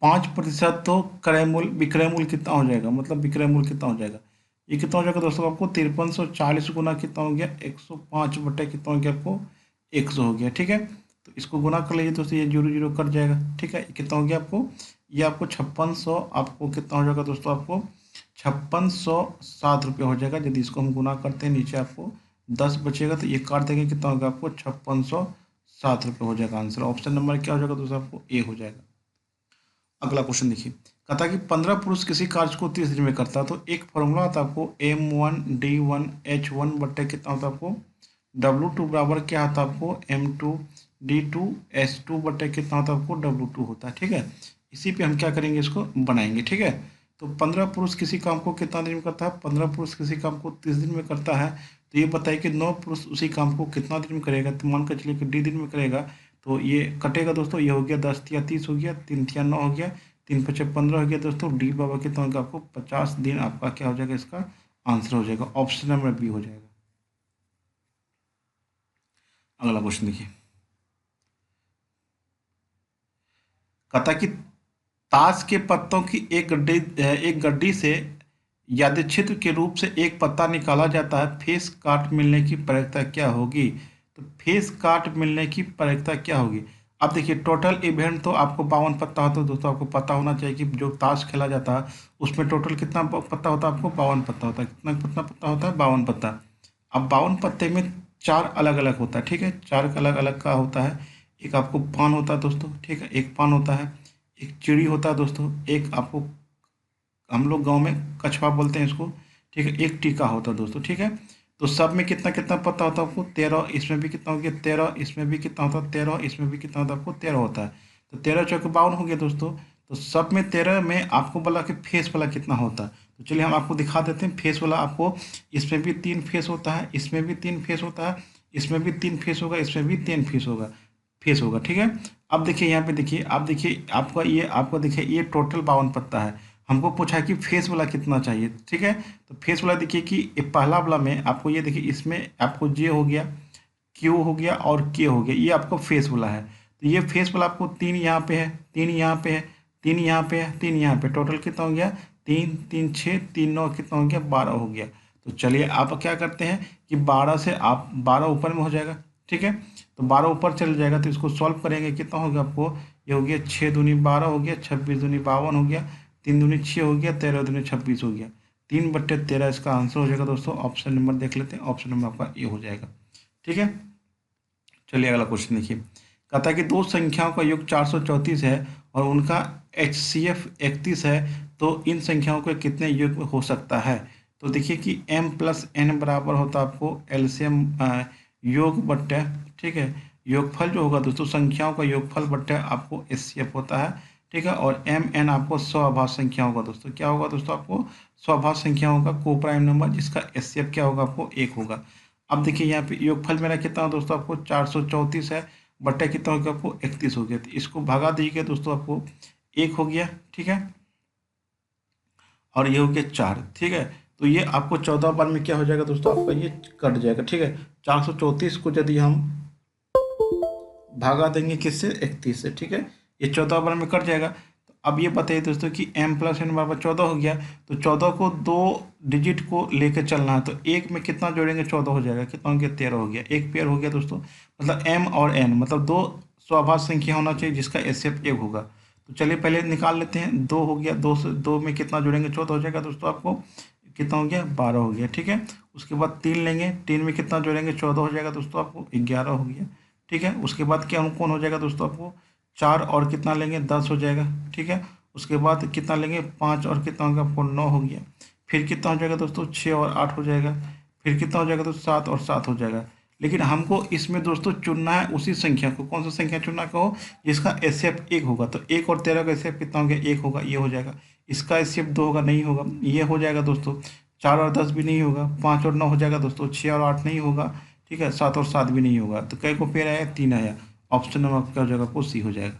5%, तो विक्रय मूल्य कितना हो जाएगा, मतलब विक्रय मूल्य कितना हो जाएगा, ये कितना हो जाएगा दोस्तों आपको 5340 गुना कितना हो गया 105 बटे कितना हो गया आपको 100 हो गया। ठीक है, तो इसको गुना कर लीजिए दोस्तों, ये 0 0 कट जाएगा। ठीक है, कितना हो गया आपको, ये आपको 5600 आपको कितना हो जाएगा दोस्तों, आपको 5607 रुपये हो जाएगा। यदि इसको हम गुना करते हैं, नीचे आपको 10 बचेगा, तो ये काट देंगे, कितना होगा आपको 5607 रुपये हो जाएगा। आंसर ऑप्शन नंबर क्या हो जाएगा दोस्तों, आपको ए हो जाएगा। अगला क्वेश्चन देखिए, कहता है कि 15 पुरुष किसी कार्य को 30 दिन में करता है, तो एक फॉर्मूला आता है आपको M1D1H1 बट्टे कितना होता है आपको W2 बराबर क्या आता है आपको M2D2S2 बट्टे कितना होता है आपको W2 होता है। ठीक है, इसी पे हम क्या करेंगे, इसको बनाएंगे। ठीक है, तो 15 पुरुष किसी काम को कितना दिन में करता है, 15 पुरुष किसी काम को 30 दिन में करता है। तो ये बताइए कि 9 पुरुष उसी काम को कितना दिन में करेगा, तो मान कर चलिए कि डी दिन में करेगा, तो ये कटेगा दोस्तों, ये हो गया 10 × 30 हो गया, 3 × 9 हो गया, 3 × 5 15 हो गया दोस्तों। डी बाबा कितना होगा आपको 50 दिन आपका क्या हो जाएगा, इसका आंसर हो जाएगा, ऑप्शन नंबर बी हो जाएगा। अगला क्वेश्चन देखिए, कहता कि ताश के पत्तों की एक गड्डी से यादृच्छिक के रूप से एक पत्ता निकाला जाता है, फेस काट मिलने की प्रायिकता क्या होगी। तो फेस काट मिलने की प्रायिकता क्या होगी। अब देखिए टोटल इवेंट तो आपको 52 पत्ता होता है दोस्तों, आपको पता होना चाहिए कि जो ताश खेला जाता है उसमें टोटल कितना पत्ता होता है, आपको 52 पत्ता होता है। कितना कितना पत्ता होता है, 52 पत्ता। अब 52 पत्ते में चार अलग अलग होता है, ठीक है, चार अलग अलग का होता है। एक आपको पान होता है दोस्तों, ठीक है, एक पान होता है। एक चिड़ी होता है दोस्तों, एक आपको, हम लोग गांव में कछवा बोलते हैं इसको, ठीक है, एक टीका होता है दोस्तों, ठीक है। तो सब में कितना कितना पता होता है आपको, 13। इसमें भी कितना हो गया, 13। इसमें भी कितना होता है, 13। इसमें भी कितना होता है आपको, 13 होता है। तो 13 चौके 52 हो गया दोस्तों। तो सब में 13 में आपको बोला कि फेस वाला कितना होता है। तो चलिए हम आपको दिखा देते हैं फेस वाला। आपको इसमें भी 3 फेस होता है, इसमें भी 3 फेस होता है, इसमें भी 3 फेस होगा, इसमें भी 3 फेस होगा, ठीक है। अब देखिए यहाँ पे देखिए, आप देखिए आपका देखिए ये टोटल 52 पत्ता है। हमको पूछा है कि फेस वाला कितना चाहिए, ठीक है। तो फेस वाला देखिए कि ये पहला वाला में आपको ये देखिए, इसमें आपको जे हो गया, क्यू हो गया और के हो गया, ये आपका फेस वाला है। तो ये फेस वाला आपको 3 यहाँ पे है, 3 यहाँ पे है, 3 यहाँ पे है, 3 यहाँ पे, टोटल कितना हो गया, 3 3 6 3 9 कितना हो गया, 12 हो गया। तो चलिए आप क्या करते हैं कि 12 से आप 12 ऊपर में हो जाएगा, ठीक है। तो 12 ऊपर चल जाएगा तो इसको सॉल्व करेंगे, कितना होगा आपको, ये हो गया 6 दूनी 12 हो गया, 26 दूनी 52 हो गया, 3 दूनी 6 हो गया, 13 दूनी 26 हो गया। 3/13 इसका आंसर हो जाएगा दोस्तों। ऑप्शन नंबर देख लेते हैं, ऑप्शन नंबर आपका ये हो जाएगा, ठीक है। चलिए अगला क्वेश्चन देखिए। कहता है कि दो संख्याओं का योग 434 है और उनका HCF 31 है, तो इन संख्याओं के कितने योग हो सकता है। तो देखिए कि m+n बराबर होता है आपको एलसीएम योग बट्टे, ठीक है, योगफल जो होगा दोस्तों, संख्याओं का योगफल बट्टे आपको HCF होता है, ठीक है। और mn आपको स्वाभाज्य संख्या होगा दोस्तों, क्या होगा दोस्तों, आपको स्वाभाज्य संख्याओं का को प्राइम नंबर, जिसका HCF क्या होगा, आपको 1 होगा। अब देखिए यहाँ पे योगफल मेरा कितना हो दोस्तों, आपको 434 है, बट्टा कितना हो गया, आपको 31 हो गया। तो इसको भगा दीजिए दोस्तों, आपको 1 हो गया, ठीक है, और ये हो गया 4, ठीक है। तो ये आपको 14 बार में क्या हो जाएगा दोस्तों, आपका ये कट जाएगा, ठीक है। 434 को यदि हम भागा देंगे किससे, 31 से, ठीक है, ये 14 बार में कट जाएगा। तो अब ये बताइए दोस्तों कि m+n बराबर 14 हो गया। तो 14 को 2 डिजिट को लेकर चलना है, तो एक में कितना जोड़ेंगे, 14 हो जाएगा, कितना हो गया, 13 हो गया, एक पेयर हो गया दोस्तों। मतलब m और n मतलब दो स्वाभाज्य संख्या होना चाहिए जिसका HCF 1 होगा। तो चलिए पहले निकाल लेते हैं। 2 हो गया, 2 से 2 में कितना जोड़ेंगे, 14 हो जाएगा दोस्तों, आपको कितना हो गया, 12 हो गया, ठीक है। उसके बाद 3 लेंगे, 3 में कितना जोड़ेंगे, 14 हो जाएगा दोस्तों, आपको 11 हो गया, ठीक है। उसके बाद क्या कौन हो जाएगा दोस्तों, आपको 4 और कितना लेंगे, 10 हो जाएगा, ठीक है। उसके बाद कितना लेंगे, 5 और कितना होगा, आपको 9 हो गया। फिर कितना हो जाएगा दोस्तों, 6 और 8 हो जाएगा। फिर कितना हो जाएगा दोस्तों, 7 और 7 हो जाएगा। लेकिन हमको इसमें दोस्तों चुनना है उसी संख्या को, कौन सा संख्या चुनना का हो जिसका HCF 1 होगा। तो 1 और 13 का HCF कितना हो गया, 1 होगा, ये हो जाएगा। इसका HCF 2 होगा, नहीं होगा, ये हो जाएगा दोस्तों। 4 और 10 भी नहीं होगा, 5 और 9 हो जाएगा दोस्तों, 6 और 8 नहीं होगा, ठीक है, 7 और 7 भी नहीं होगा। तो कई को पेयर आया, 3 आया। ऑप्शन नंबर आपका हो जाएगा, आपको सी हो जाएगा।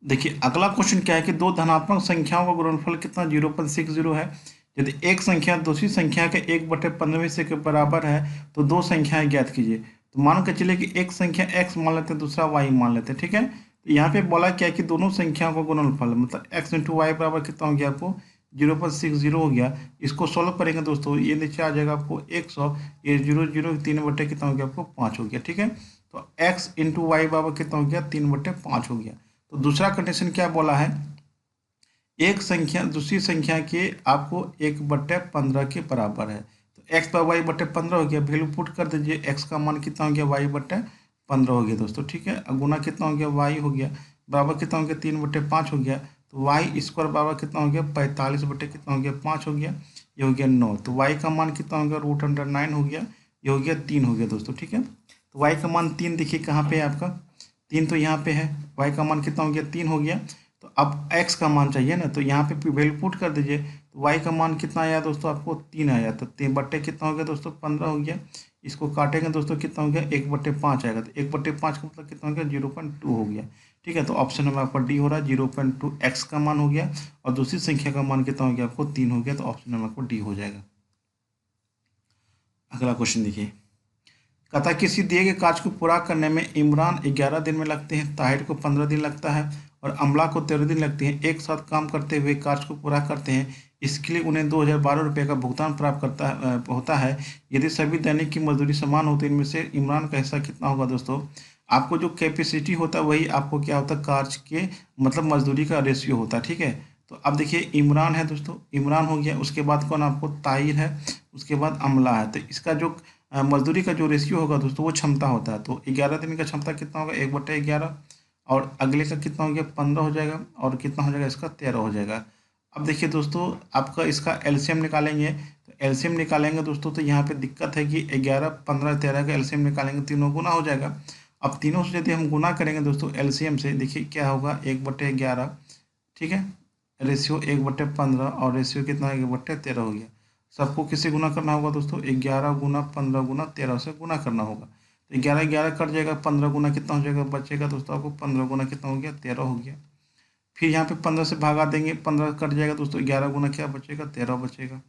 देखिए अगला क्वेश्चन क्या है कि दो धनात्मक संख्याओं का गुणनफल कितना 0.60 है। यदि एक संख्या दूसरी संख्या के 1/15 से के बराबर है तो दो संख्याएं ज्ञात कीजिए। तो मान के चलिए कि एक संख्या x मान लेते हैं, दूसरा y मान लेते हैं, ठीक है। तो यहाँ पे बोला क्या है कि दोनों संख्याओं का गुणनफल मतलब x इंटू वाई बराबर कितना हो गया, आपको 0.60 हो गया। इसको सॉल्व करेंगे दोस्तों, ये नीचे आ जाएगा आपको 100, ये 0 3 कितना हो गया, आपको 5 हो गया, ठीक है। तो x इंटू वाई बराबर कितना हो गया, 3/5 हो गया। तो दूसरा कंडीशन क्या बोला है, एक संख्या दूसरी संख्या के आपको 1/15 के बराबर है। तो x पर y/15 हो गया, वैल्यू पुट कर दीजिए, x का मान कितना हो गया, y/15 हो गया दोस्तों, ठीक है। अब गुना कितना हो गया, y हो गया, बराबर कितना हो गया, 3/5 हो गया। तो y² बराबर कितना हो गया, 45 कितना हो गया, 5 हो गया, ये हो गया 9। तो y का मान कितना हो गया, √9 हो गया, ये हो गया 3 हो गया दोस्तों, ठीक है। तो y का मान 3 देखिए कहाँ पे है आपका, 3 तो यहाँ पे है, y का मान कितना हो गया, 3 हो गया। तो अब x का मान चाहिए ना, तो यहाँ पे वैल्यू पुट कर दीजिए। तो y का मान कितना आया दोस्तों, आपको 3 आया। तो 3 कितना हो गया दोस्तों, 15 हो गया। इसको काटेंगे दोस्तों, कितना हो गया, 1/5 आएगा। तो 1/5 का मतलब कितना हो गया, 0.2 हो गया, ठीक है। तो ऑप्शन नंबर आपका डी हो रहा है, 0.2 x का मान हो गया और दूसरी संख्या का मान कितना हो गया, आपको 3 हो गया। तो ऑप्शन नंबर आपको डी हो जाएगा। अगला क्वेश्चन देखिए। कहता है किसी दिए गए कार्य को पूरा करने में इमरान 11 दिन में लगते हैं, ताहिर को 15 दिन लगता है और अमला को 13 दिन लगते हैं। एक साथ काम करते हुए कार्य को पूरा करते हैं, इसके लिए उन्हें 2012 रुपये का भुगतान प्राप्त होता है। यदि सभी दैनिक की मजदूरी समान हो तो इनमें से इमरान का हिस्सा कितना होगा दोस्तों। आपको जो कैपेसिटी होता है वही आपको क्या होता है कार्य के मतलब मजदूरी का रेशियो होता है, ठीक है। तो अब देखिए इमरान है दोस्तों, इमरान हो गया, उसके बाद कौन आपको ताहिर है, उसके बाद अमला है। तो इसका जो मजदूरी का जो रेशियो होगा दोस्तों वो क्षमता होता है। तो 11 दिन का क्षमता कितना होगा 1/11, और अगले का कितना हो गया 15 हो जाएगा, और कितना हो जाएगा इसका 13 हो जाएगा। अब देखिए दोस्तों आपका इसका एलसीएम निकालेंगे, तो एलसीएम निकालेंगे दोस्तों, तो यहाँ पे दिक्कत है कि 11, 15, 13 का एलसीएम निकालेंगे, तीनों गुना हो जाएगा। अब तीनों से यदि हम गुना करेंगे दोस्तों एलसीएम से, देखिए क्या होगा 1/11, ठीक है, रेशियो 1/15, और रेशियो कितना है 1/13 हो गया। सबको किससे गुना करना होगा दोस्तों 11 गुना 15 गुना 13 से गुना करना होगा। तो 11 11 कट जाएगा, 15 गुना कितना हो जाएगा बचेगा दोस्तों आपको 15 गुना कितना हो गया 13 हो गया। फिर यहाँ पे 15 से भागा देंगे, 15 कट जाएगा दोस्तों, 11 गुना क्या बचेगा 13 बचेगा,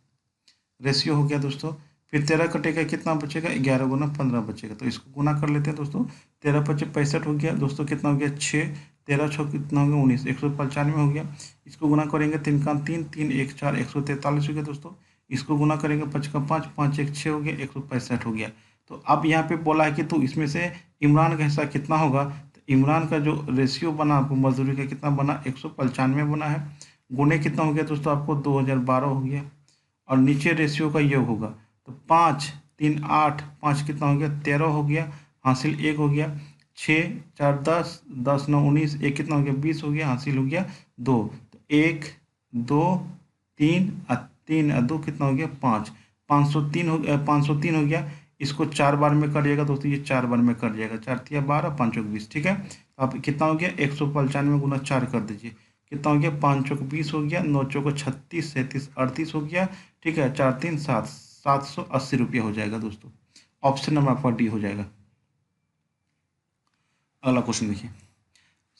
रेशियो हो गया दोस्तों। फिर 13 कटेगा कितना बचेगा 11 गुना 15 बचेगा। तो इसको गुना कर लेते हैं दोस्तों, 13 पच्चीस 65 हो गया दोस्तों, कितना हो गया 6, 13 6 कितना हो गया 19, 195 हो गया। इसको गुना करेंगे 3 का 3, 3 1 4, 143 हो गया दोस्तों। इसको गुना करेंगे 5 का 5, 5 1 6 हो गया, 165 हो गया। तो अब यहाँ पे बोला है कि तो इसमें से इमरान का हिस्सा कितना होगा। तो इमरान का जो रेशियो बना आपको मजदूरी का कितना बना 195 बना है, गुने कितना हो गया दोस्तों आपको 2012 हो गया, और नीचे रेशियो का योग होगा। तो 5 3 8, 5 कितना हो गया 13 हो गया, हासिल 1 हो गया, 6 4 10, 10 9 19, एक कितना हो गया 20 हो गया, हासिल हो गया 2। तो 1 2 3 3 2 कितना हो गया 5, 503 हो गया, 503 हो गया। इसको 4 बार में कट जाएगा दोस्तों, ये 4 बार में कट जाएगा, 4 तिया 12, 5 चौक 20, ठीक है। तो अब कितना हो गया 195 गुना 4 कर दीजिए, कितना हो गया 5 चौक 20 हो गया, 9 चौक 36, 37 38 हो गया, ठीक है, 4 3 7, 780 रुपया हो जाएगा दोस्तों। ऑप्शन नंबर आपका डी हो जाएगा। अगला क्वेश्चन देखिए,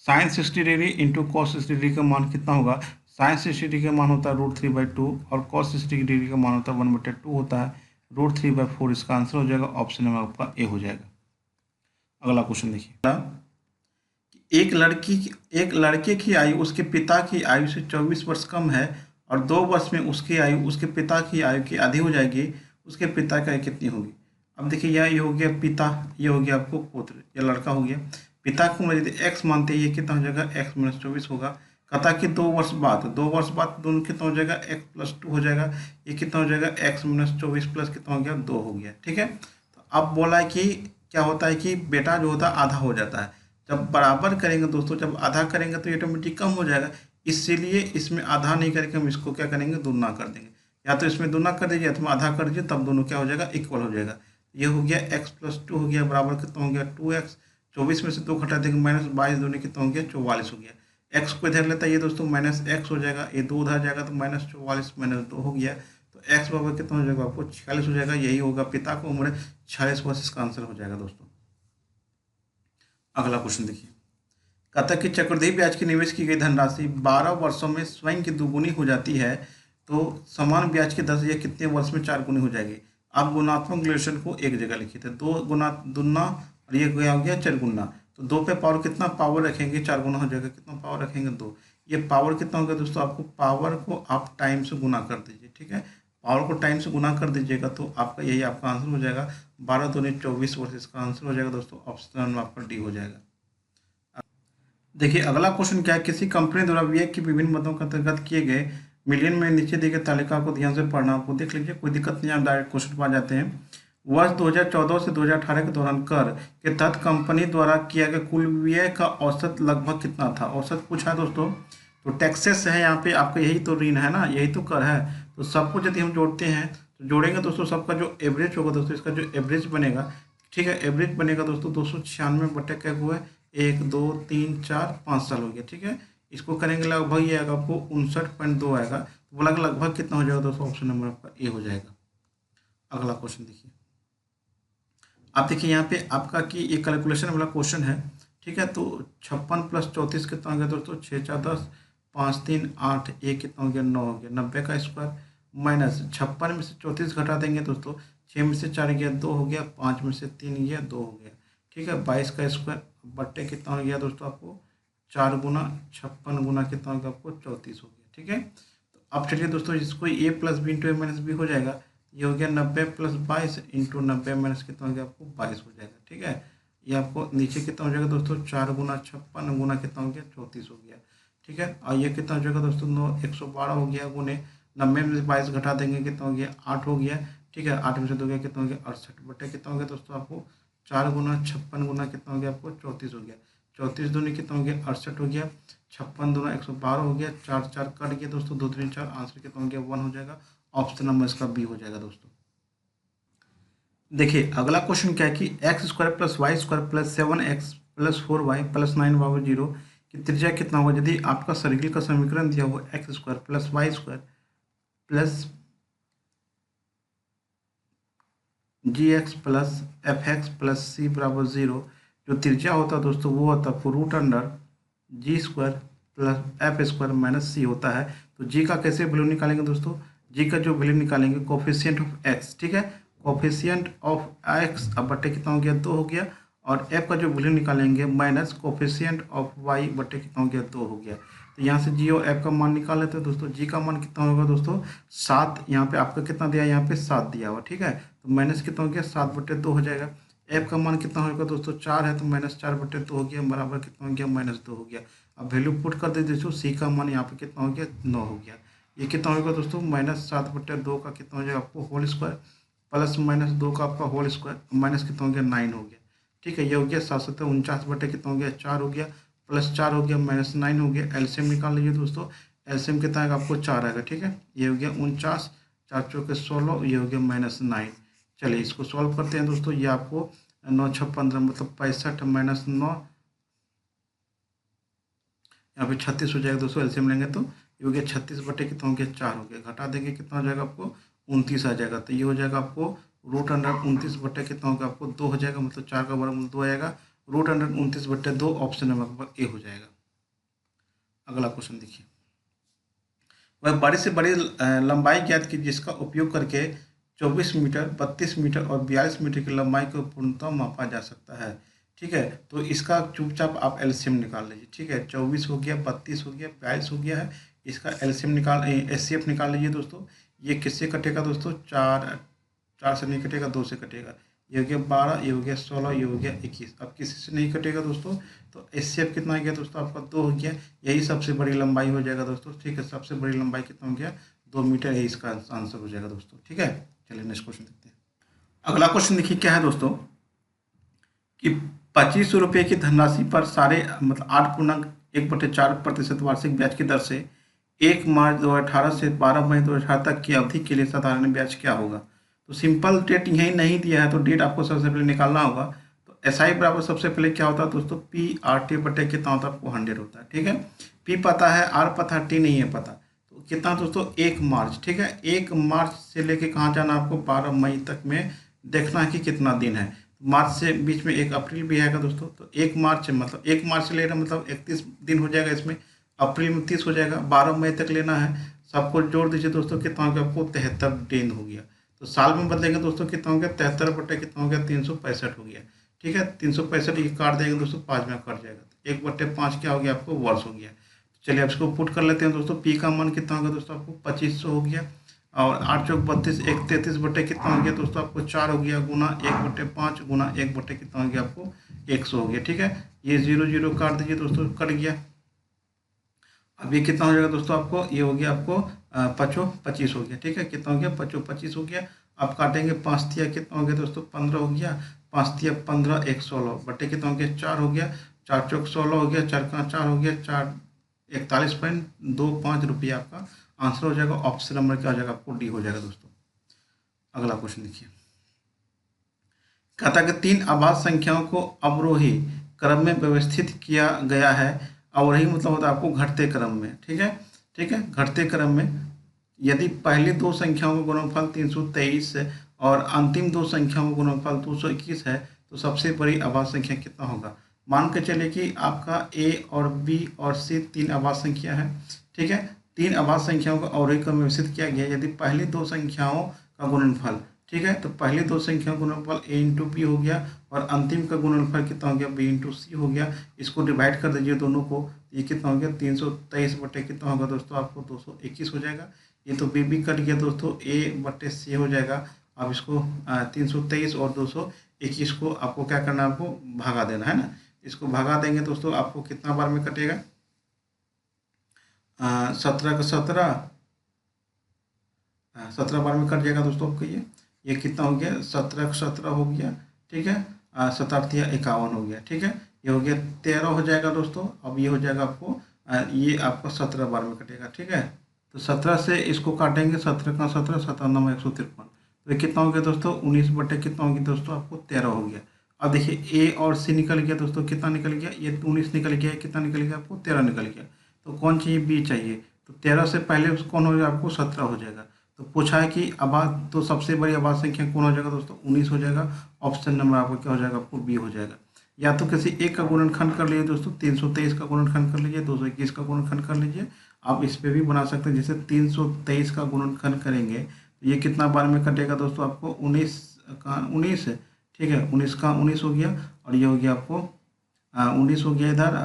sine 60 degree into cos 60 degree का मान कितना होगा। साइन 60 डिग्री का मान होता है √3/2, और कॉस 60 डिग्री का मान होता है 1/2 होता है, √3/4 इसका आंसर हो जाएगा। ऑप्शन नंबर आपका ए हो जाएगा। अगला क्वेश्चन देखिए, एक लड़के की आयु उसके पिता की आयु से 24 वर्ष कम है, और 2 वर्ष में उसकी आयु उसके पिता की आयु की आधी हो जाएगी, उसके पिता की आयु कितनी होगी। अब देखिए ये हो गया पिता, ये हो गया आपको पुत्र, ये लड़का हो गया। पिता को यदि एक्स मानते हैं, ये कितना हो जाएगा x-24 होगा। कहता कि 2 वर्ष बाद, 2 वर्ष बाद दोनों कितना हो जाएगा x+2 हो जाएगा, ये कितना हो जाएगा x-24 प्लस कितना हो गया 2 हो गया, ठीक है। तो अब बोला है कि क्या होता है कि बेटा जो होता है आधा हो जाता है, जब बराबर करेंगे दोस्तों, जब आधा करेंगे तो ऑटोमेटिक कम हो जाएगा, इसीलिए इसमें आधा नहीं करके हम इसको क्या करेंगे दुगना कर देंगे। या तो इसमें दुगना कर दीजिए, या तो आधा कर दीजिए, तब दोनों क्या हो जाएगा इक्वल हो जाएगा। ये हो गया x+2 हो गया बराबर कितना हो गया 2x, 24 में से 2 घटा देंगे -22, दोनों कितना हो गया 44 हो गया। x को इधर लेता है ये दोस्तों -x हो जाएगा, ये 2 उधर जाएगा तो -44 -2 हो गया। तो x बराबर कितना हो जाएगा आपको 46 हो जाएगा, यही होगा पिता को उम्र 46 वर्ष, इसका आंसर हो जाएगा दोस्तों। अगला क्वेश्चन देखिए, कहता है कि चक्रवृद्धि ब्याज की निवेश की गई धनराशि 12 वर्षों में स्वयं की दुगुनी हो जाती है, तो समान ब्याज की दर यह कितने वर्ष में 4 गुनी हो जाएगी। आप गुणात्मक रिलेशन को एक जगह लिखिए थे, 2 गुना दुना, और ये क्या हो गया 4 गुना। तो 2 पे पावर कितना पावर रखेंगे 4 गुना हो जाएगा, कितना पावर रखेंगे 2। ये पावर कितना हो गया दोस्तों, आपको पावर को आप टाइम से गुना कर दीजिए, ठीक है, पावर को टाइम से गुना कर दीजिएगा तो आपका यही आपका आंसर हो जाएगा। 12 दूनी 24 वर्ष इसका आंसर हो जाएगा दोस्तों। ऑप्शन में आपका डी हो जाएगा। देखिए अगला क्वेश्चन क्या है, किसी कंपनी द्वारा व्यय की विभिन्न मदों के अंतर्गत किए गए मिलियन में नीचे दी गई तालिका को ध्यान से पढ़ना। आपको देख लीजिए, कोई दिक्कत नहीं, आप डायरेक्ट क्वेश्चन पर आ जाते हैं। वर्ष 2014 से 2018 के दौरान कर के तहत कंपनी द्वारा किया गया कुल व्यय का औसत लगभग कितना था। औसत पूछा है दोस्तों, तो टैक्सेस है यहाँ पे आपका, यही तो ऋण है ना, यही तो कर है। तो सबको यदि हम जोड़ते हैं तो जोड़ेंगे दोस्तों, सबका जो एवरेज होगा दोस्तों, इसका जो एवरेज बनेगा, ठीक है, एवरेज बनेगा दोस्तों 296 बटे क्या हुआ है 1 2 3 4 5 साल हो गया, ठीक है। इसको करेंगे लगभग ये आएगा आपको 59.2 आएगा। तो बोला लगभग कितना हो जाएगा दोस्तों, ऑप्शन नंबर आपका ए हो जाएगा। अगला क्वेश्चन देखिए, आप देखिए यहाँ पे आपका कि ये कैलकुलेशन वाला क्वेश्चन है, ठीक है। तो 56 + 34 कितना हो गया दोस्तों, 6 4 10, 5 3 8, 1 कितना हो गया 9 हो गया, 90 का स्क्वायर माइनस 56 में से 34 घटा देंगे दोस्तों, 6 में से 4 गया 2 हो गया, 5 में से 3 गया 2 हो गया, ठीक है, 22 का स्क्वायर बट्टे कितना हो गया दोस्तों आपको 4 गुना 56 गुना कितना हो गया आपको 34 हो गया, ठीक है। तो अब चलिए दोस्तों, इसको a + b × a - b हो जाएगा। ये हो गया 90 + 22 × 90 - कितना हो गया आपको 22 हो जाएगा, ठीक है। ये आपको नीचे कितना हो जाएगा दोस्तों, 4 गुना 56 गुना कितना हो गया, 34 हो गया। ठीक है, और ये कितना हो जाएगा दोस्तों, 112 हो गया गुने 90 में से 22 घटा देंगे कितना हो गया, 8 हो गया। ठीक है, 8 में से 2 गया कितना हो गया, 68 बटे कितना हो गया दोस्तों आपको, 4 गुना 56 गुना कितना हो गया आपको, 34 हो गया। 34 दूनी कितना हो गया, 68 हो गया। 56 दूना 112 हो गया। 4 4 कट गया दोस्तों, 2 3 4, आंसर कितना हो गया, 1 हो जाएगा। ऑप्शन नंबर इसका बी हो जाएगा दोस्तों। देखिए अगला क्वेश्चन क्या है कि x square plus y square plus 7x plus 4y plus 9y0 की त्रिज्या कितना होगा यदि आपका सर्किल का समीकरण दिया हुआ x square plus y square plus gx plus fx plus c बराबर 0। जो त्रिज्या होता है दोस्तों वो होता है root under g square plus f square minus c होता है। तो जी का कैसे वैल्यू निकालेंगे दोस्तों, जी का जो वैल्यू निकालेंगे कोफिशिएंट ऑफ एक्स। ठीक है, कोफिशिएंट ऑफ एक्स अब बटे कितना हो गया, 2 हो गया। और एफ का जो वैल्यू निकालेंगे माइनस कोफिशिएंट ऑफ वाई बटे कितना हो गया, 2 हो गया। तो यहाँ से जी और एफ का मान निकाल लेते हैं दोस्तों। जी का मान कितना होगा दोस्तों, 7। यहाँ पे आपका कितना दिया, यहाँ पे 7 दिया हुआ। ठीक है, तो माइनस कितना हो गया, 7 बटे 2 हो जाएगा। एफ का मान कितना होगा दोस्तों, 4 है, तो माइनस 4 बटे 2 हो गया, बराबर कितना हो गया, -2 हो गया। अब वैल्यू पुट कर दे दोस्तों, सी का मान यहाँ पे कितना हो गया, 9 हो गया। ये कितना होगा दोस्तों, -7 बटे 2 का कितना हो जाएगा आपको होल स्क्वायर प्लस -2 का आपका होल स्क्वायर माइनस कितना हो गया, 9 हो गया। ठीक है, ये हो गया 7 7 49 बटे कितना हो गया, 4 हो गया, प्लस 4 हो गया -9 हो गया। एलसीएम निकाल लीजिए दोस्तों, एलसीएम कितना आएगा आपको, 4 आएगा। ठीक है, ये हो गया 49, 4 चौके 16, ये हो गया -9। चलिए इसको सॉल्व करते हैं दोस्तों। ये आपको 9 6 15 मतलब 65 -9, यहाँ पे 36 हो जाएगा दोस्तों। एलसीएम लेंगे तो ये हो गया 36 बटे कितना हो गया, 4 हो गया। घटा देंगे कितना हो जाएगा आपको, 29 आ जाएगा। तो ये हो जाएगा आपको रूट अंडर 29 बटे कितना होगा आपको, 2 हो जाएगा। मतलब 4 का वर्गमूल 2 आएगा। रूट अंडर 29 बटे 2 ऑप्शन नंबर ए हो जाएगा। अगला क्वेश्चन देखिए, वह बड़ी से बड़ी लंबाई ज्ञात की जिसका उपयोग करके 24 मीटर 32 मीटर और 42 मीटर की लंबाई को पूर्णतः मापा जा सकता है। ठीक है, तो इसका चुपचाप आप एलसीएम निकाल लीजिए। ठीक है, 24 हो गया, 32 हो गया, 42 हो गया है। इसका एलसीएम निकाल एचसीएफ निकाल लीजिए दोस्तों। ये किससे कटेगा दोस्तों, 4 से नहीं कटेगा, 2 से कटेगा। ये हो गया 12, ये हो गया 16, ये हो गया 21। अब किसी से नहीं कटेगा दोस्तों, तो एचसीएफ कितना आ गया दोस्तों आपका, 2 हो गया। यही सबसे बड़ी लंबाई हो जाएगा दोस्तों। ठीक है, सबसे बड़ी लंबाई कितना हो गया, 2 मीटर, यही इसका आंसर हो जाएगा दोस्तों। ठीक है, चलिए नेक्स्ट क्वेश्चन देखते हैं। अगला क्वेश्चन देखिए क्या है दोस्तों कि 2500 रुपये की धनराशि पर साढ़े मतलब 8.1/4% वार्षिक ब्याज की दर से 1 मार्च 2018 से 12 मई 2018 तक की अवधि के लिए साधारण ब्याज क्या होगा। तो सिंपल डेट यही नहीं दिया है, तो डेट आपको सबसे पहले निकालना होगा। तो एसआई बराबर सबसे पहले क्या होता है दोस्तों, PRT बटे कितना होता है आपको, 100 होता है। ठीक है, पी पता है, आर पता है, टी नहीं है पता। तो कितना दोस्तों, 1 मार्च। ठीक है, 1 मार्च से लेके कहाँ जाना आपको, 12 मई तक में देखना है कि कितना दिन है। मार्च से बीच में 1 अप्रैल भी आएगा दोस्तों। तो 1 मार्च मतलब 1 मार्च से लेना मतलब 31 दिन हो जाएगा इसमें। अप्रैल में 30 हो जाएगा, 12 मई तक लेना है। सबको जोड़ दीजिए दोस्तों, कितना हो गया आपको, 73 दिन हो गया। तो साल में बदलेंगे दोस्तों, कितना हो गया, 73 बटे कितना हो गया, 365 हो गया। ठीक है, 365 ये काट देंगे दोस्तों, 5 में कट जाएगा। तो 1/5 क्या हो गया आपको, वर्ष हो गया। चलिए अब इसको पुट कर लेते हैं दोस्तों। पी का मान कितना होगा दोस्तों आपको, 2500 हो गया। और 8 चौक 32, 1 33 बटे कितना हो गया दोस्तों आपको, 4 हो गया, गुना 1/5 गुना 1 बटे कितना हो गया आपको, 100 हो गया। ठीक है, ये 0 0 काट दीजिए दोस्तों, कट गया। अब ये कितना हो जाएगा दोस्तों आपको, ये हो गया आपको 5 25 हो गया। ठीक है, कितना हो गया, 5 25 हो गया। अब काटेंगे 5 तिया कितना हो गया दोस्तों, 15 हो गया। 5 तिया 15, 1 16 बटे कितना हो गया, 4 हो गया। 4 चौक 16 हो गया, 4 का 4 हो गया, 4 41.25 रुपया आपका आंसर हो जाएगा। ऑप्शन नंबर क्या हो जाएगा आपको, डी हो जाएगा दोस्तों। अगला क्वेश्चन देखिए, कहता है कि 3 आभाज्य संख्याओं को अवरोही क्रम में व्यवस्थित किया गया है। अवरोही मतलब होता है आपको घटते क्रम में। ठीक है, ठीक है, घटते क्रम में यदि पहली 2 संख्याओं का गुणनफल 323 है और अंतिम 2 संख्याओं का गुणनफल 221 है, तो सबसे बड़ी आभाज्य संख्या कितना होगा। मान के चले कि आपका ए और बी और सी 3 आभाज्य संख्या है। ठीक है, 3 आभाज्य संख्याओं को अवरोही क्रम में व्यवस्थित किया गया यदि पहली 2 संख्याओं का गुणनफल, ठीक है, तो पहली 2 संख्याओं का गुणनफल a इंटू बी हो गया और अंतिम का गुणनफल कितना हो गया, b इंटू सी हो गया। इसको डिवाइड कर दीजिए दोनों को, ये कितना हो गया, 323 बटे कितना होगा दोस्तों आपको, 221 हो जाएगा। ये तो b कट गया दोस्तों, a बटे c हो जाएगा। अब इसको 323 और 221 21 को आपको क्या करना है, आपको भागा देना है ना। इसको भगा देंगे दोस्तों, आपको कितना बार में कटेगा, 17 का 17, 17 बार में कट जाएगा दोस्तों आपको। ये कितना हो गया, 17 का 17 हो गया, ठीक है। 7 51 हो गया, ठीक है। ये हो गया 13 हो जाएगा दोस्तों। अब ये हो जाएगा आपको, ये आपका 17 बार में कटेगा, ठीक है। तो 17 से इसको काटेंगे, 17 का 17, 17 9 153, तो ये कितना हो गया दोस्तों, 19 बटे कितना हो गया दोस्तों, आपको 13 हो गया। अब देखिए ए और सी निकल गया दोस्तों, कितना निकल गया, ये 19 निकल गया, कितना निकल गया आपको, 13 निकल गया। तो कौन चाहिए, बी चाहिए। तो 13 से पहले कौन हो जाएगा, आपको 17 हो जाएगा। तो पूछा है कि आबाद, तो सबसे बड़ी आबाद संख्या कौन हो जाएगा दोस्तों, 19 हो जाएगा। ऑप्शन नंबर आपको क्या हो जाएगा, आपको बी हो जाएगा। या तो किसी एक का गुणनखंड कर लीजिए दोस्तों, 323 का गुणनखंड कर लीजिए, 221 का गुणनखंड कर लीजिए। आप इस पे भी बना सकते हैं, जैसे 323 का गुणनखंड करेंगे तो ये कितना बार में कटेगा दोस्तों, आपको 19 का 19, ठीक है, 19 का 19 हो गया, और ये हो गया आपको 19 हो गया इधर,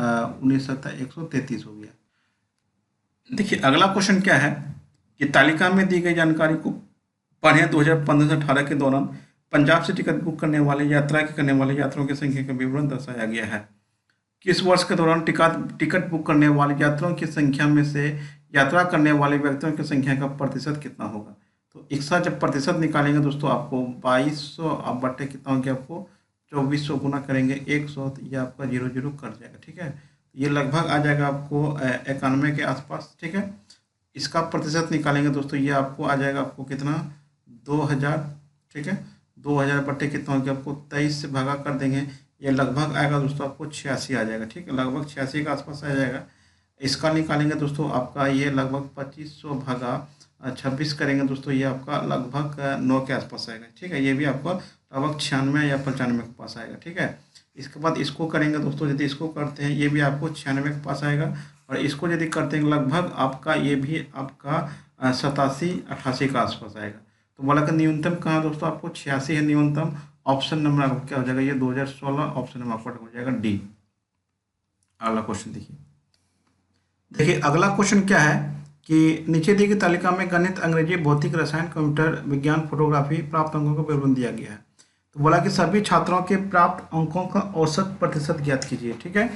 19 सत्ता 133 हो गया। देखिए अगला क्वेश्चन क्या है कि तालिका में दी गई जानकारी को पढ़ें। 2015 से 18 के दौरान पंजाब से टिकट बुक करने वाले करने वाले यात्रियों की संख्या का विवरण दर्शाया गया है। किस वर्ष के दौरान टिकट बुक करने वाले यात्रियों की संख्या में से यात्रा करने वाले व्यक्तियों की संख्या का प्रतिशत कितना होगा। तो इसका जब प्रतिशत निकालेंगे दोस्तों, आपको 2200 अब बटे कितना हो गया, आपको 2400 गुना करेंगे 100, तो ये आपका 0 कट जाएगा, ठीक है। ये लगभग आ जाएगा आपको 91 के आसपास, ठीक है। इसका प्रतिशत निकालेंगे दोस्तों, ये आपको आ जाएगा, आपको कितना, 2000, ठीक है। 2000 बटे कितना हो गया, आपको 23 से भागा कर देंगे, ये लगभग आएगा दोस्तों, आपको 86 आ जाएगा, ठीक है। लगभग 86 के आसपास आ जाएगा। इसका निकालेंगे दोस्तों, आपका ये लगभग 2500 भागा 26 करेंगे दोस्तों, ये आपका लगभग 9 के आसपास आएगा, ठीक है। ये भी आपका लगभग 96 या 95 के पास आएगा, ठीक है। इसके बाद इसको करेंगे दोस्तों, यदि इसको करते हैं ये भी आपको 96 के पास आएगा, और इसको यदि करते हैं लगभग आपका ये भी आपका 87-88 के आसपास आएगा। तो बोला कि न्यूनतम कहाँ दोस्तों, आपको 86 है न्यूनतम। ऑप्शन नंबर आपको क्या हो जाएगा, ये 2016 ऑप्शन नंबर आपका हो जाएगा डी। अगला क्वेश्चन देखिए अगला क्वेश्चन क्या है कि नीचे दी गई तालिका में गणित, अंग्रेजी, भौतिक, रसायन, कंप्यूटर विज्ञान, फोटोग्राफी प्राप्त अंकों का विवरण दिया गया है। तो बोला कि सभी छात्रों के प्राप्त अंकों का औसत प्रतिशत ज्ञात कीजिए, ठीक है।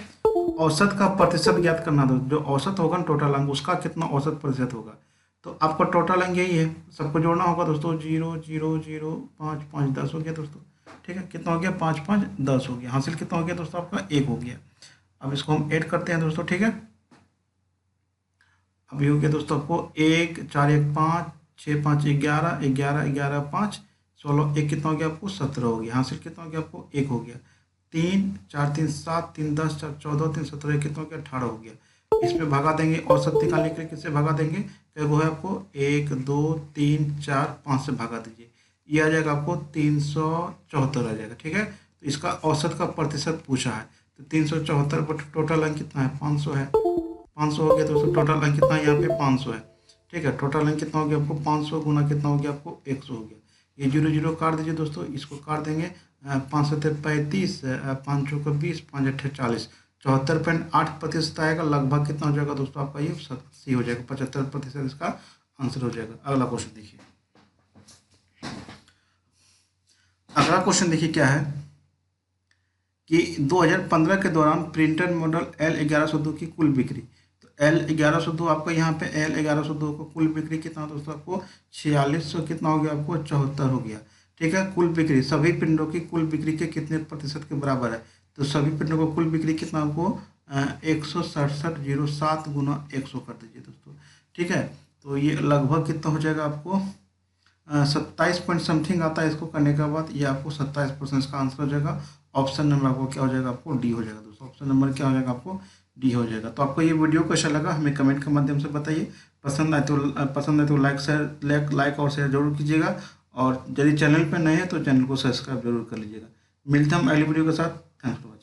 औसत का प्रतिशत ज्ञात करना, दो जो औसत होगा टोटल अंक, उसका कितना औसत प्रतिशत होगा। तो आपका टोटल अंक यही है, सबको जोड़ना होगा दोस्तों, 0 0 0 5 5 10 हो गया दोस्तों, ठीक है। कितना हो गया, 5 5 10 हो गया। हासिल कितना हो गया दोस्तों, आपका 1 हो गया। अब इसको हम ऐड करते हैं दोस्तों, ठीक है। अब ये हो गया दोस्तों, आपको 1 4 1 5 6 5 11 11 11 5 16, 1 कितना हो गया आपको, 17 हो गया। हासिल कितना हो गया आपको, 1 हो गया। 3 4 3 7 3 10 4 14 3 17, कितना हो गया, 18 हो गया। इसमें भगा देंगे, औसत निकालने के लिए किससे भगा देंगे, क्या वो है आपको 1 2 3 4 5 से भगा दीजिए, ये आ जाएगा आपको 374 आ जाएगा, ठीक है। तो इसका औसत का प्रतिशत पूछा है, तो 374 बट टोटल अंक कितना है, 500 है। 500 हो गया दोस्तों, टोटल अंक कितना है यहाँ पे, 500 है, ठीक है। टोटल अंक कितना हो गया आपको, 500 गुना कितना हो गया आपको, 100 हो गया। ये 0 0 काट दीजिए दोस्तों, इसको काट देंगे, 5 7 35, 5 चौका 20, 5 8 40, 74.8% आएगा। लगभग कितना हो जाएगा दोस्तों, आपका ये 87 हो जाएगा, 75% इसका आंसर हो जाएगा। अगला क्वेश्चन देखिए, अगला क्वेश्चन देखिए क्या है कि 2015 के दौरान प्रिंटर मॉडल L1102 की कुल बिक्री। तो L1102 आपका यहाँ पे L1102 को कुल बिक्री कितना दोस्तों, आपको 4600 कितना हो गया, आपको 74 हो गया, ठीक है। कुल बिक्री सभी पिंडों की कुल बिक्री के कितने प्रतिशत के बराबर है। तो सभी पिंडों को कुल बिक्री कितना, आपको 167.07 गुना 100 कर दीजिए दोस्तों, ठीक है। तो ये लगभग कितना हो जाएगा आपको 27 पॉइंट समथिंग आता है। इसको करने के बाद ये आपको 27% का आंसर हो जाएगा। ऑप्शन नंबर आपको क्या हो जाएगा, आपको डी हो जाएगा दोस्तों। ऑप्शन नंबर क्या हो जाएगा, आपको डी हो जाएगा। तो आपको ये वीडियो कैसा लगा हमें कमेंट के माध्यम से बताइए। पसंद आए तो लाइक और शेयर जरूर कीजिएगा, और यदि चैनल पर नए हैं तो चैनल को सब्सक्राइब जरूर कर लीजिएगा। मिलते हैं हम अगली वीडियो के साथ। थैंक्स।